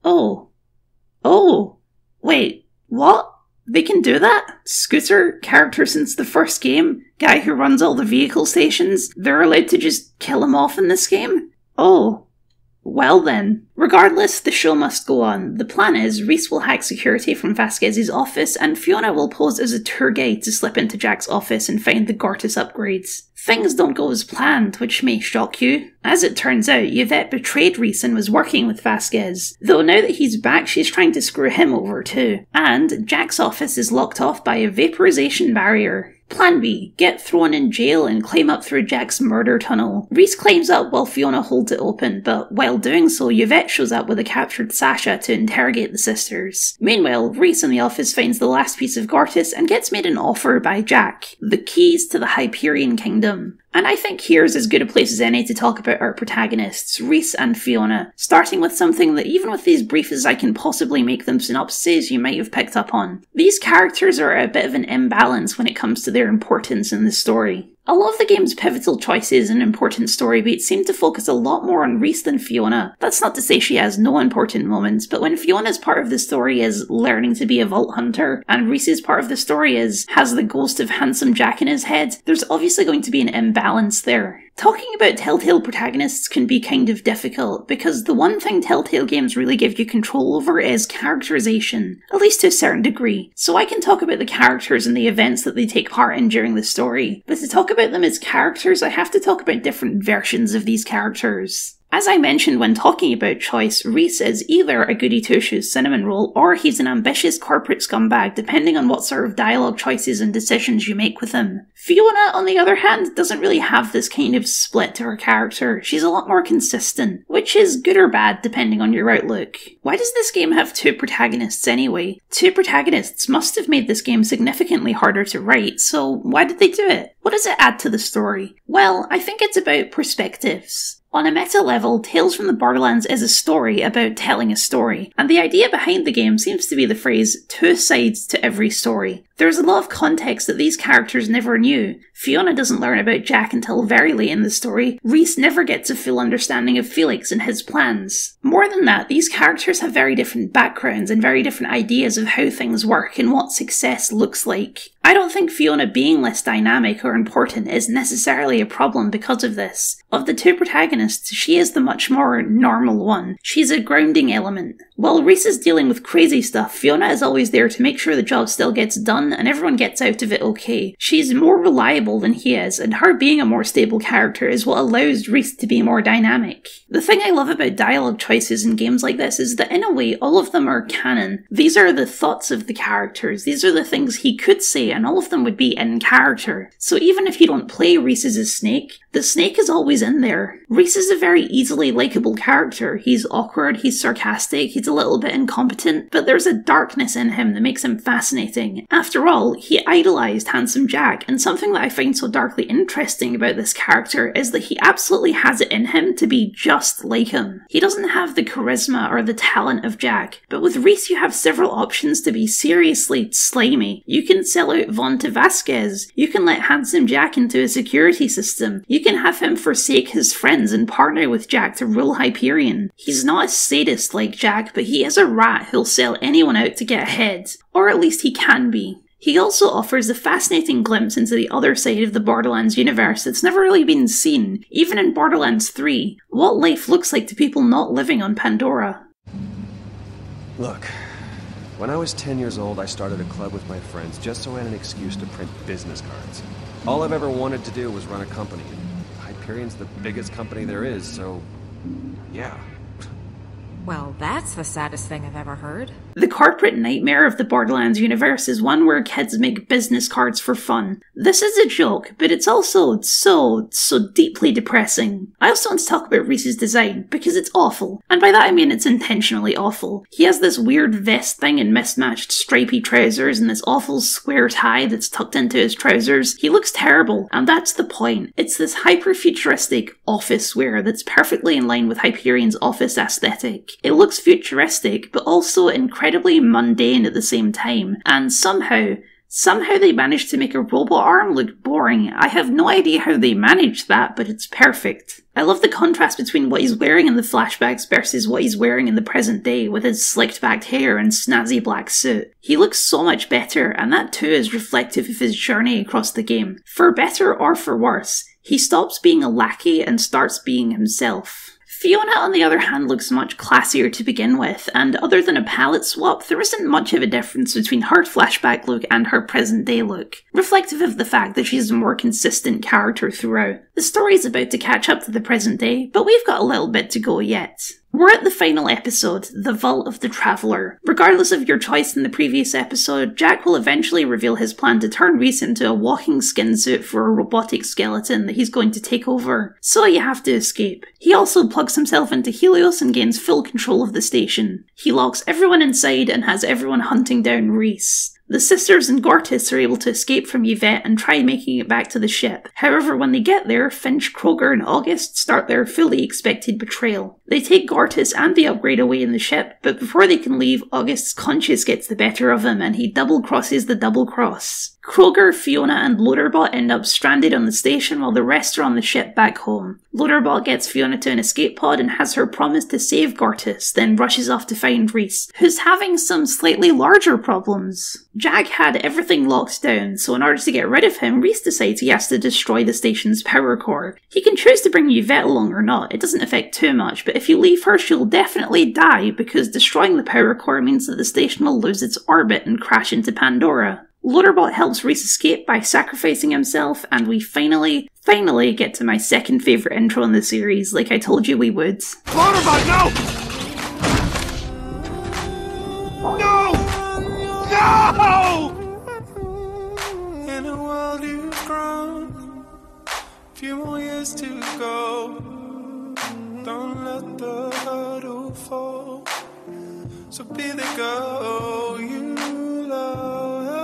Oh. Wait, what? They can do that? Scooter, character since the first game, guy who runs all the vehicle stations, they're allowed to just kill him off in this game? Oh. Well then. Regardless, the show must go on. The plan is, Rhys will hack security from Vasquez's office, and Fiona will pose as a tour guide to slip into Jack's office and find the Gartus upgrades. Things don't go as planned, which may shock you. As it turns out, Yvette betrayed Rhys and was working with Vasquez, though now that he's back she's trying to screw him over too. And Jack's office is locked off by a vaporization barrier. Plan B, get thrown in jail and climb up through Jack's murder tunnel. Rhys climbs up while Fiona holds it open, but while doing so, Yvette shows up with a captured Sasha to interrogate the sisters. Meanwhile, Rhys in the office finds the last piece of Gartus and gets made an offer by Jack, the keys to the Hyperion Kingdom. And I think here's as good a place as any to talk about our protagonists, Rhys and Fiona, starting with something that even with these brief as I can possibly make them synopses you might have picked up on. These characters are at a bit of an imbalance when it comes to their importance in the story. A lot of the game's pivotal choices and important story beats seem to focus a lot more on Rhys than Fiona. That's not to say she has no important moments, but when Fiona's part of the story is learning to be a vault hunter, and Rhys's part of the story has the ghost of handsome Jack in his head, there's obviously going to be an imbalance there. Talking about Telltale protagonists can be kind of difficult, because the one thing Telltale games really give you control over is characterization, at least to a certain degree. So I can talk about the characters and the events that they take part in during the story, but to talk about them as characters, I have to talk about different versions of these characters. As I mentioned when talking about choice, Rhys is either a goody-two-shoes cinnamon roll or he's an ambitious corporate scumbag depending on what sort of dialogue choices and decisions you make with him. Fiona, on the other hand, doesn't really have this kind of split to her character. She's a lot more consistent, which is good or bad depending on your outlook. Why does this game have two protagonists anyway? Two protagonists must have made this game significantly harder to write, so why did they do it? What does it add to the story? Well, I think it's about perspectives. On a meta level, Tales from the Borderlands is a story about telling a story, and the idea behind the game seems to be the phrase, two sides to every story. There's a lot of context that these characters never knew. Fiona doesn't learn about Jack until very late in the story. Rhys never gets a full understanding of Felix and his plans. More than that, these characters have very different backgrounds and very different ideas of how things work and what success looks like. I don't think Fiona being less dynamic or important is necessarily a problem because of this. Of the two protagonists, she is the much more normal one. She's a grounding element. While Rhys is dealing with crazy stuff, Fiona is always there to make sure the job still gets done and everyone gets out of it okay. She's more reliable reliable than he is, and her being a more stable character is what allows Rhys to be more dynamic. The thing I love about dialogue choices in games like this is that in a way all of them are canon. These are the thoughts of the characters, these are the things he could say, and all of them would be in character. So even if you don't play Rhys as a snake, the snake is always in there. Rhys is a very easily likeable character. He's awkward, he's sarcastic, he's a little bit incompetent, but there's a darkness in him that makes him fascinating. After all, he idolised handsome Jack, and something that I find so darkly interesting about this character is that he absolutely has it in him to be just like him. He doesn't have the charisma or the talent of Jack, but with Rhys you have several options to be seriously slimy. You can sell out Vaughn to Vasquez, you can let handsome Jack into a security system, you can have him forsake his friends and partner with Jack to rule Hyperion. He's not a sadist like Jack, but he is a rat who'll sell anyone out to get ahead. Or at least he can be. He also offers a fascinating glimpse into the other side of the Borderlands universe that's never really been seen, even in Borderlands 3. What life looks like to people not living on Pandora. Look, when I was 10 years old, I started a club with my friends just so I had an excuse to print business cards. All I've ever wanted to do was run a company. Hyperion's the biggest company there is, so yeah. Well, that's the saddest thing I've ever heard. The corporate nightmare of the Borderlands universe is one where kids make business cards for fun. This is a joke, but it's also so deeply depressing. I also want to talk about Rhys's design, because it's awful. And by that I mean it's intentionally awful. He has this weird vest thing and mismatched stripy trousers and this awful square tie that's tucked into his trousers. He looks terrible, and that's the point. It's this hyper-futuristic office wear that's perfectly in line with Hyperion's office aesthetic. It looks futuristic, but also incredibly mundane at the same time, and somehow they managed to make a robot arm look boring. I have no idea how they managed that, but it's perfect. I love the contrast between what he's wearing in the flashbacks versus what he's wearing in the present day with his slicked back hair and snazzy black suit. He looks so much better, and that too is reflective of his journey across the game. For better or for worse, he stops being a lackey and starts being himself. Fiona, on the other hand, looks much classier to begin with, and other than a palette swap, there isn't much of a difference between her flashback look and her present day look, reflective of the fact that she's a more consistent character throughout. The story's about to catch up to the present day, but we've got a little bit to go yet. We're at the final episode, The Vault of the Traveller. Regardless of your choice in the previous episode, Jack will eventually reveal his plan to turn Rhys into a walking skin suit for a robotic skeleton that he's going to take over, so you have to escape. He also plugs himself into Helios and gains full control of the station. He locks everyone inside and has everyone hunting down Rhys. The sisters and Gortys are able to escape from Yvette and try making it back to the ship. However, when they get there, Finch, Kroger and August start their fully expected betrayal. They take Gortys and the upgrade away in the ship, but before they can leave, August's conscience gets the better of him and he double-crosses the double-cross. Kroger, Fiona and Loaderbot end up stranded on the station while the rest are on the ship back home. Loaderbot gets Fiona to an escape pod and has her promise to save Gortys, then rushes off to find Rhys, who's having some slightly larger problems. Jack had everything locked down, so in order to get rid of him, Rhys decides he has to destroy the station's power core. He can choose to bring Yvette along or not, it doesn't affect too much, but if you leave her she'll definitely die because destroying the power core means that the station will lose its orbit and crash into Pandora. Loaderbot helps Rhys escape by sacrificing himself, and we finally get to my second favourite intro in the series, like I told you we would. Loaderbot, no! No! No! In a world you've grown, few more years to go. Don't let the hurdle fall. So be the girl you loved.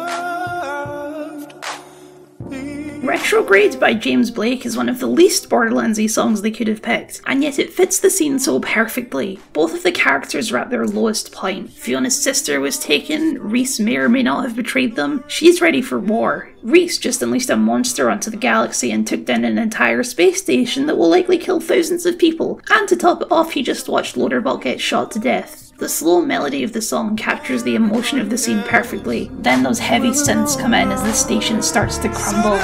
Retrograde by James Blake is one of the least Borderlands-y songs they could have picked, and yet it fits the scene so perfectly. Both of the characters are at their lowest point. Fiona's sister was taken, Rhys may or may not have betrayed them, she's ready for war. Rhys just unleashed a monster onto the galaxy and took down an entire space station that will likely kill thousands of people, and to top it off he just watched Loaderbot get shot to death. The slow melody of the song captures the emotion of the scene perfectly. Then those heavy synths come in as the station starts to crumble.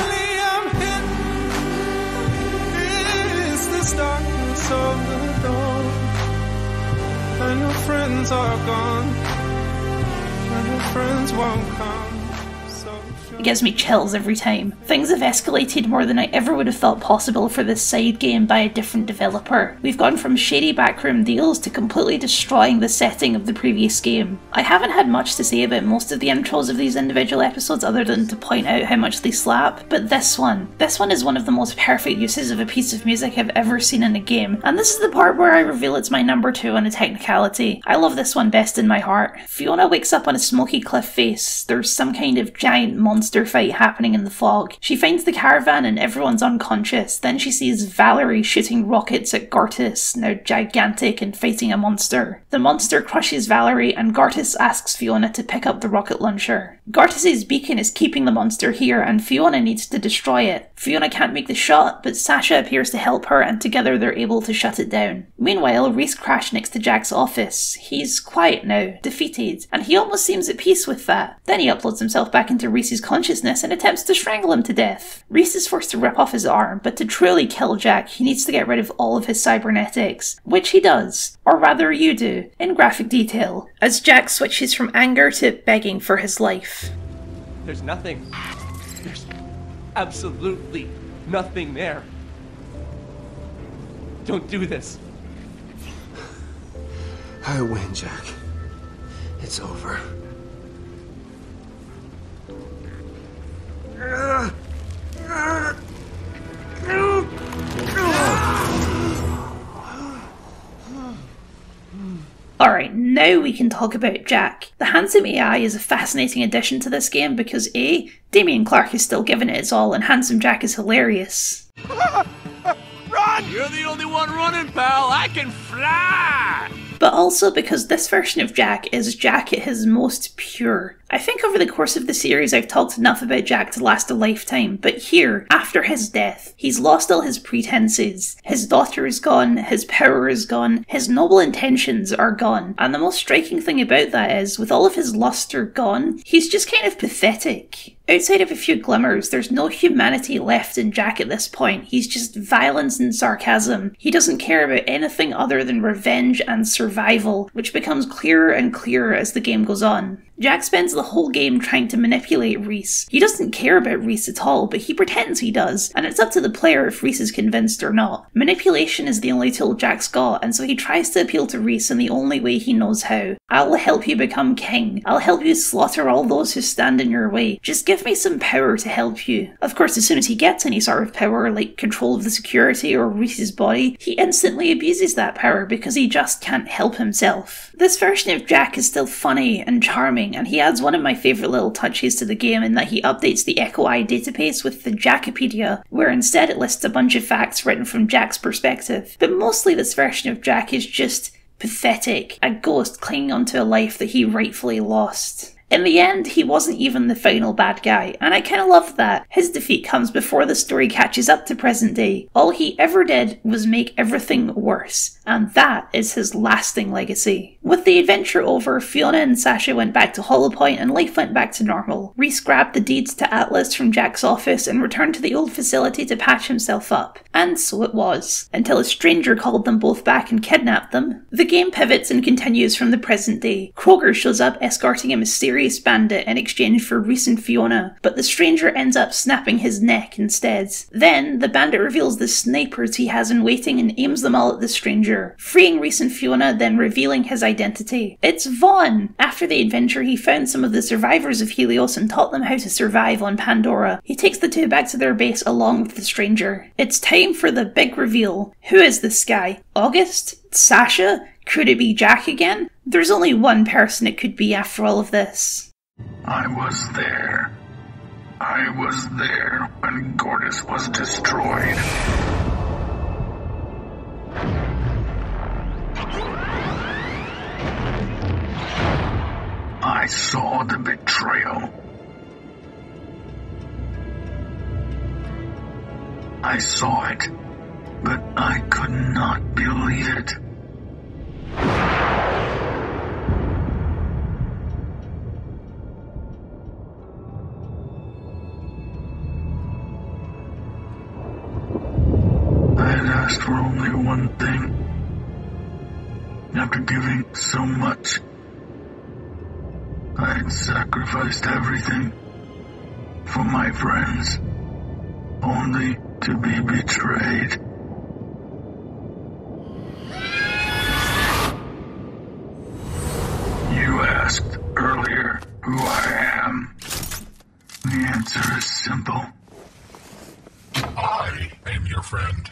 Darkness of the dawn, and your friends are gone, and your friends won't come, so It gives me chills every time. Things have escalated more than I ever would have thought possible for this side game by a different developer. We've gone from shady backroom deals to completely destroying the setting of the previous game. I haven't had much to say about most of the intros of these individual episodes other than to point out how much they slap, but this one is one of the most perfect uses of a piece of music I've ever seen in a game, and this is the part where I reveal it's my number 2 on a technicality. I love this one best in my heart. Fiona wakes up on a smoky cliff face. There's some kind of giant monster fight happening in the fog. She finds the caravan and everyone's unconscious. Then she sees Valerie shooting rockets at Gartus, now gigantic and fighting a monster. The monster crushes Valerie and Gartus asks Fiona to pick up the rocket launcher. Gartus's beacon is keeping the monster here and Fiona needs to destroy it. Fiona can't make the shot, but Sasha appears to help her and together they're able to shut it down. Meanwhile, Rhys crashed next to Jack's office. He's quiet now, defeated, and he almost seems at peace with that. Then he uploads himself back into Rhys's consciousness and attempts to strangle him to death. Rhys is forced to rip off his arm, but to truly kill Jack, he needs to get rid of all of his cybernetics, which he does, or rather you do, in graphic detail, as Jack switches from anger to begging for his life. There's nothing. There's absolutely nothing there. Don't do this. I win, Jack. It's over. Alright, now we can talk about Jack. The handsome AI is a fascinating addition to this game because A, Damien Clark is still giving it its all and handsome Jack is hilarious. Run! You're the only one running, pal. I can fly! But also because this version of Jack is Jack at his most pure. I think over the course of the series I've talked enough about Jack to last a lifetime, but here, after his death, he's lost all his pretenses. His daughter is gone, his power is gone, his noble intentions are gone, and the most striking thing about that is, with all of his luster gone, he's just kind of pathetic. Outside of a few glimmers, there's no humanity left in Jack at this point. He's just violence and sarcasm. He doesn't care about anything other than revenge and survival, which becomes clearer and clearer as the game goes on. Jack spends the whole game trying to manipulate Rhys. He doesn't care about Rhys at all, but he pretends he does, and it's up to the player if Rhys is convinced or not. Manipulation is the only tool Jack's got, and so he tries to appeal to Rhys in the only way he knows how. I'll help you become king. I'll help you slaughter all those who stand in your way. Just give me some power to help you. Of course, as soon as he gets any sort of power, like control of the security or Rhys's body, he instantly abuses that power because he just can't help himself. This version of Jack is still funny and charming, and he adds one of my favourite little touches to the game in that he updates the Echo Eye database with the Jackopedia, where instead it lists a bunch of facts written from Jack's perspective. But mostly this version of Jack is just pathetic, a ghost clinging onto a life that he rightfully lost. In the end, he wasn't even the final bad guy, and I kinda love that. His defeat comes before the story catches up to present day. All he ever did was make everything worse, and that is his lasting legacy. With the adventure over, Fiona and Sasha went back to Hollow Point and life went back to normal. Rhys grabbed the deeds to Atlas from Jack's office and returned to the old facility to patch himself up. And so it was, until a stranger called them both back and kidnapped them. The game pivots and continues from the present day. Kroger shows up escorting a mysterious bandit in exchange for Rhys and Fiona, but the stranger ends up snapping his neck instead. Then, the bandit reveals the snipers he has in waiting and aims them all at the stranger, freeing Rhys and Fiona, then revealing his identity. It's Vaughn! After the adventure, he found some of the survivors of Helios and taught them how to survive on Pandora. He takes the two back to their base along with the stranger. It's time for the big reveal. Who is this guy? August? Sasha? Could it be Jack again? There's only one person it could be after all of this. I was there. I was there when Gortys was destroyed. I saw the betrayal. I saw it, but I could not believe it. I had asked for only one thing. After giving so much, I had sacrificed everything for my friends, only to be betrayed. You asked earlier who I am. The answer is simple. I am your friend.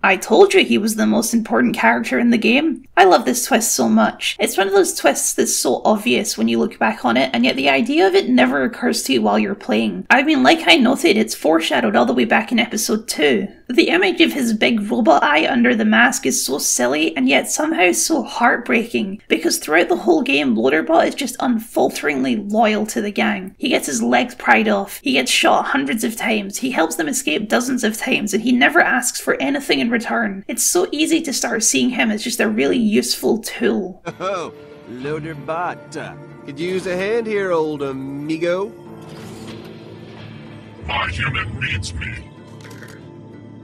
I told you he was the most important character in the game. I love this twist so much. It's one of those twists that's so obvious when you look back on it, and yet the idea of it never occurs to you while you're playing. I mean, like I noted, it's foreshadowed all the way back in episode 2. The image of his big robot eye under the mask is so silly, and yet somehow so heartbreaking, because throughout the whole game, Loaderbot is just unfalteringly loyal to the gang. He gets his legs pried off, he gets shot hundreds of times, he helps them escape dozens of times, and he never asks for anything in return. It's so easy to start seeing him as just a really useful tool. Oh, Loaderbot. Could you use a hand here, old amigo? My human needs me.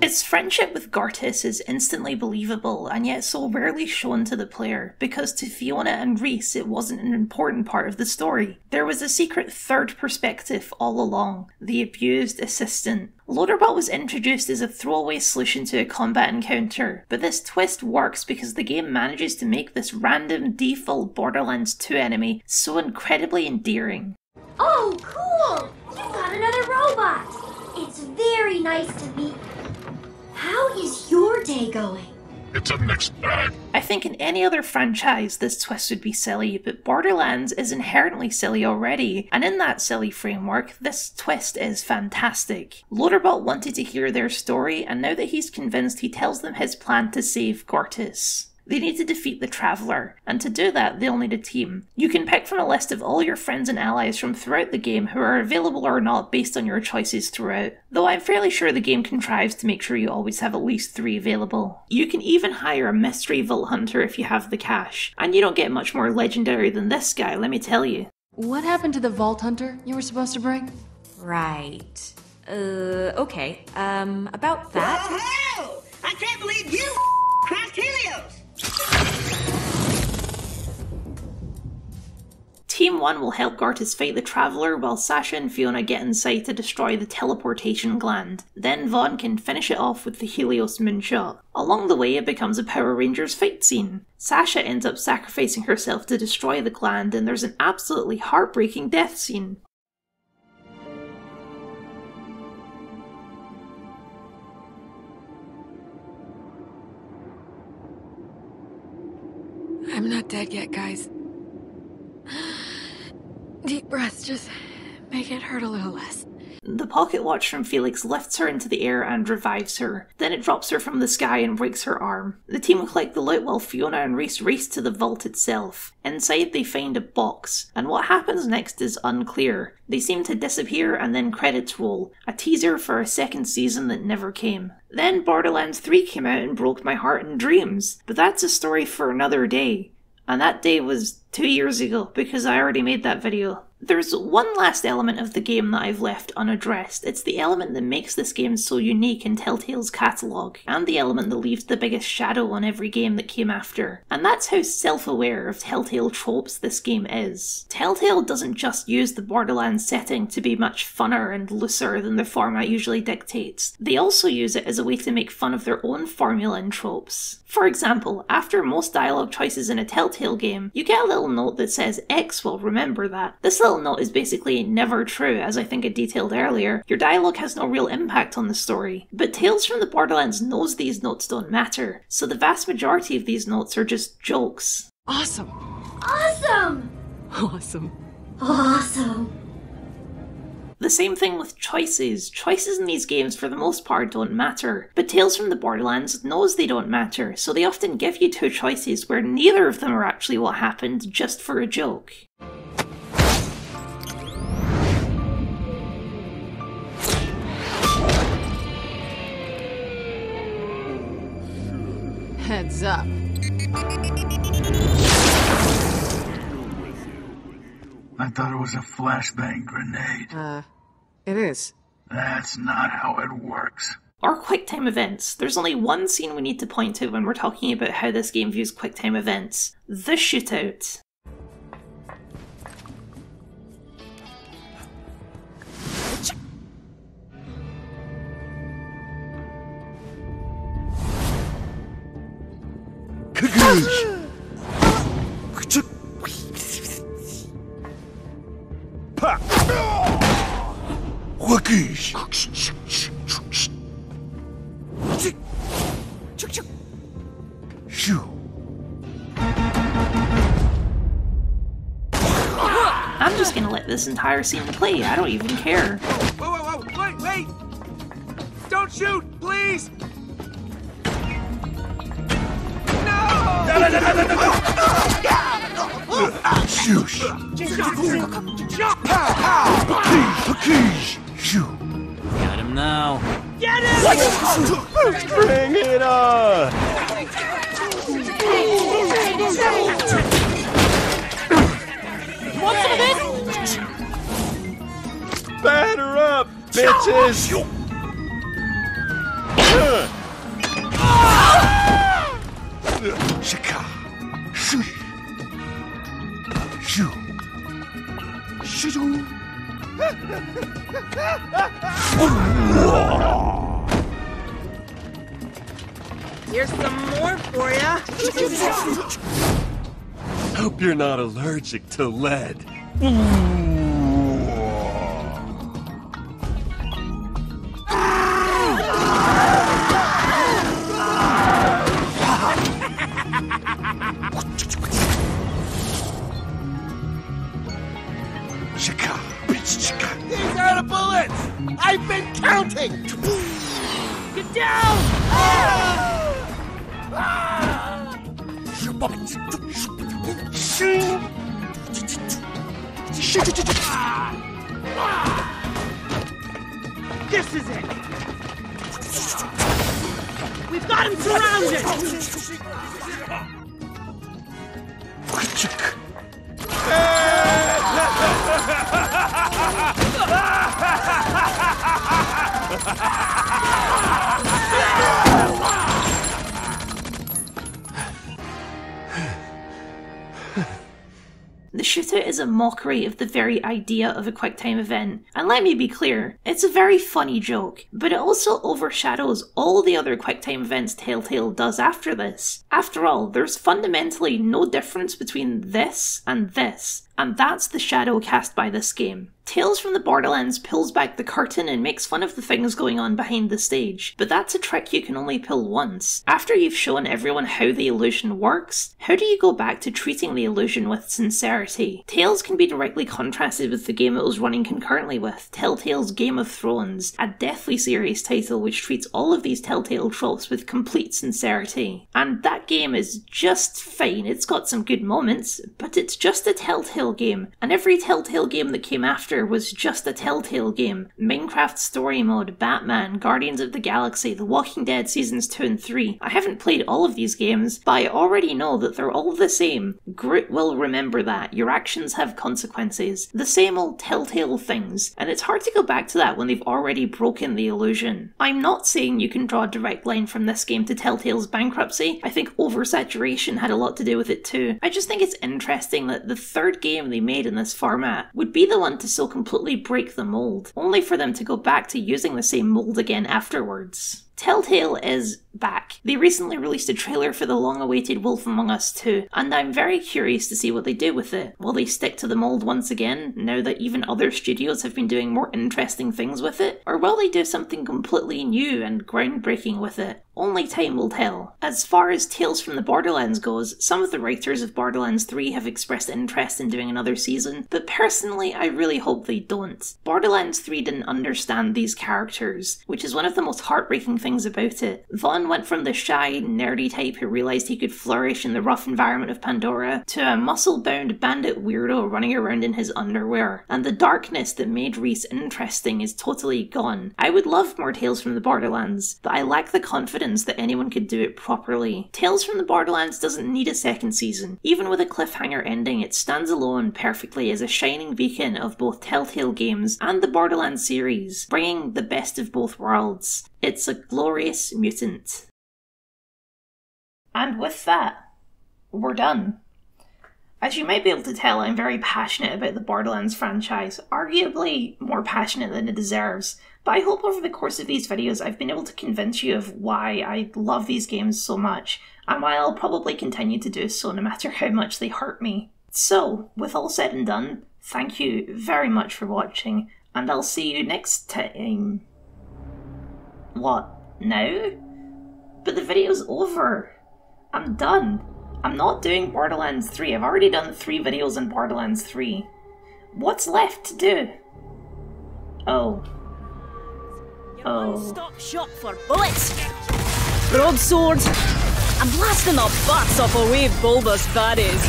His friendship with Gortys is instantly believable, and yet so rarely shown to the player, because to Fiona and Rhys it wasn't an important part of the story. There was a secret third perspective all along, the abused assistant. Loaderbot was introduced as a throwaway solution to a combat encounter, but this twist works because the game manages to make this random default Borderlands 2 enemy so incredibly endearing. Oh, cool! You've got another robot! It's very nice to meet you. How is your day going? It's a mixed bag. I think in any other franchise this twist would be silly, but Borderlands is inherently silly already, and in that silly framework, this twist is fantastic. Loaderbot wanted to hear their story, and now that he's convinced, he tells them his plan to save Gortys. They need to defeat the Traveller, and to do that they'll need a team. You can pick from a list of all your friends and allies from throughout the game who are available or not based on your choices throughout, though I'm fairly sure the game contrives to make sure you always have at least 3 available. You can even hire a mystery vault hunter if you have the cash, and you don't get much more legendary than this guy, let me tell you. What happened to the vault hunter you were supposed to bring? Right. Okay. About that? Whoa! I can't believe you crossed Helios! Team 1 will help Gortys fight the Traveller while Sasha and Fiona get inside to destroy the teleportation gland. Then Vaughn can finish it off with the Helios moonshot. Along the way it becomes a Power Rangers fight scene. Sasha ends up sacrificing herself to destroy the gland, and there's an absolutely heartbreaking death scene. I'm not dead yet, guys. Deep breaths just make it hurt a little less. The pocket watch from Felix lifts her into the air and revives her. Then it drops her from the sky and breaks her arm. The team collect the loot while Fiona and Rhys race to the vault itself. Inside they find a box, and what happens next is unclear. They seem to disappear and then credits roll, a teaser for a second season that never came. Then Borderlands 3 came out and broke my heart in dreams, but that's a story for another day. And that day was 2 years ago, because I already made that video. There's one last element of the game that I've left unaddressed. It's the element that makes this game so unique in Telltale's catalogue, and the element that leaves the biggest shadow on every game that came after. And that's how self-aware of Telltale tropes this game is. Telltale doesn't just use the Borderlands setting to be much funner and looser than their format usually dictates. They also use it as a way to make fun of their own formula and tropes. For example, after most dialogue choices in a Telltale game, you get a little note that says X will remember that. This little note is basically never true, as I think I detailed earlier. Your dialogue has no real impact on the story. But Tales from the Borderlands knows these notes don't matter, so the vast majority of these notes are just jokes. Awesome! Awesome! Awesome. Awesome! The same thing with choices. Choices in these games for the most part don't matter, but Tales from the Borderlands knows they don't matter, so they often give you 2 choices where neither of them are actually what happened, just for a joke. Heads up. I thought it was a flashbang grenade. It is. That's not how it works. Or QuickTime events. There's only one scene we need to point to when we're talking about how this game views QuickTime events. The shootout. I'm just gonna let this entire scene play, I don't even care. Whoa, wait! Don't shoot, please! Shoosh! Got him now. Get him! Bring it on! Want some of this? Batter up, bitches! Shaka! Shoosh! Shoo! Shoo! Here's some more for ya. Hope you're not allergic to lead. He's out of bullets! I've been counting! Get down! This is it! We've got him surrounded! The shootout is a mockery of the very idea of a QuickTime event, and let me be clear, it's a very funny joke, but it also overshadows all the other QuickTime events Telltale does after this. After all, there's fundamentally no difference between this, and that's the shadow cast by this game. Tales from the Borderlands pulls back the curtain and makes fun of the things going on behind the stage, but that's a trick you can only pull once. After you've shown everyone how the illusion works, how do you go back to treating the illusion with sincerity? Tales can be directly contrasted with the game it was running concurrently with, Telltale's Game of Thrones, a deathly serious title which treats all of these Telltale tropes with complete sincerity. And that game is just fine, it's got some good moments, but it's just a Telltale game, and every Telltale game that came after was just a Telltale game. Minecraft Story Mode, Batman, Guardians of the Galaxy, The Walking Dead Seasons 2 and 3. I haven't played all of these games, but I already know that they're all the same. Groot will remember that. Your actions have consequences. The same old Telltale things, and it's hard to go back to that when they've already broken the illusion. I'm not saying you can draw a direct line from this game to Telltale's bankruptcy. I think oversaturation had a lot to do with it too. I just think it's interesting that the third game they made in this format would be the one to so completely break the mold, only for them to go back to using the same mold again afterwards. Telltale is back. They recently released a trailer for the long-awaited Wolf Among Us 2, and I'm very curious to see what they do with it. Will they stick to the mold once again, now that even other studios have been doing more interesting things with it? Or will they do something completely new and groundbreaking with it? Only time will tell. As far as Tales from the Borderlands goes, some of the writers of Borderlands 3 have expressed interest in doing another season, but personally I really hope they don't. Borderlands 3 didn't understand these characters, which is one of the most heartbreaking things about it. Vaughn went from the shy, nerdy type who realised he could flourish in the rough environment of Pandora, to a muscle-bound bandit weirdo running around in his underwear, and the darkness that made Rhys interesting is totally gone. I would love more Tales from the Borderlands, but I lack the confidence that anyone could do it properly. Tales from the Borderlands doesn't need a second season. Even with a cliffhanger ending, it stands alone perfectly as a shining beacon of both Telltale games and the Borderlands series, bringing the best of both worlds. It's a glorious mutant. And with that, we're done. As you might be able to tell, I'm very passionate about the Borderlands franchise, arguably more passionate than it deserves, but I hope over the course of these videos I've been able to convince you of why I love these games so much, and why I'll probably continue to do so no matter how much they hurt me. So, with all said and done, thank you very much for watching, and I'll see you next time. What, now? But the video's over. I'm done. I'm not doing Borderlands 3. I've already done 3 videos on Borderlands 3. What's left to do? Oh. One-stop shop for bullets, broadswords, and blasting the butts off a wave bulbous baddies.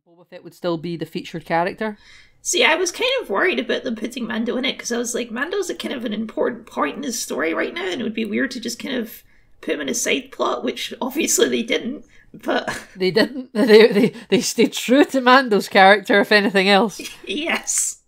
Boba Fett would still be the featured character? See, I was kind of worried about them putting Mando in it, because I was like, Mando's a kind of an important point in his story right now, and it would be weird to just kind of put him in a side plot, which obviously they didn't, but... They didn't. They stayed true to Mando's character, if anything else. Yes.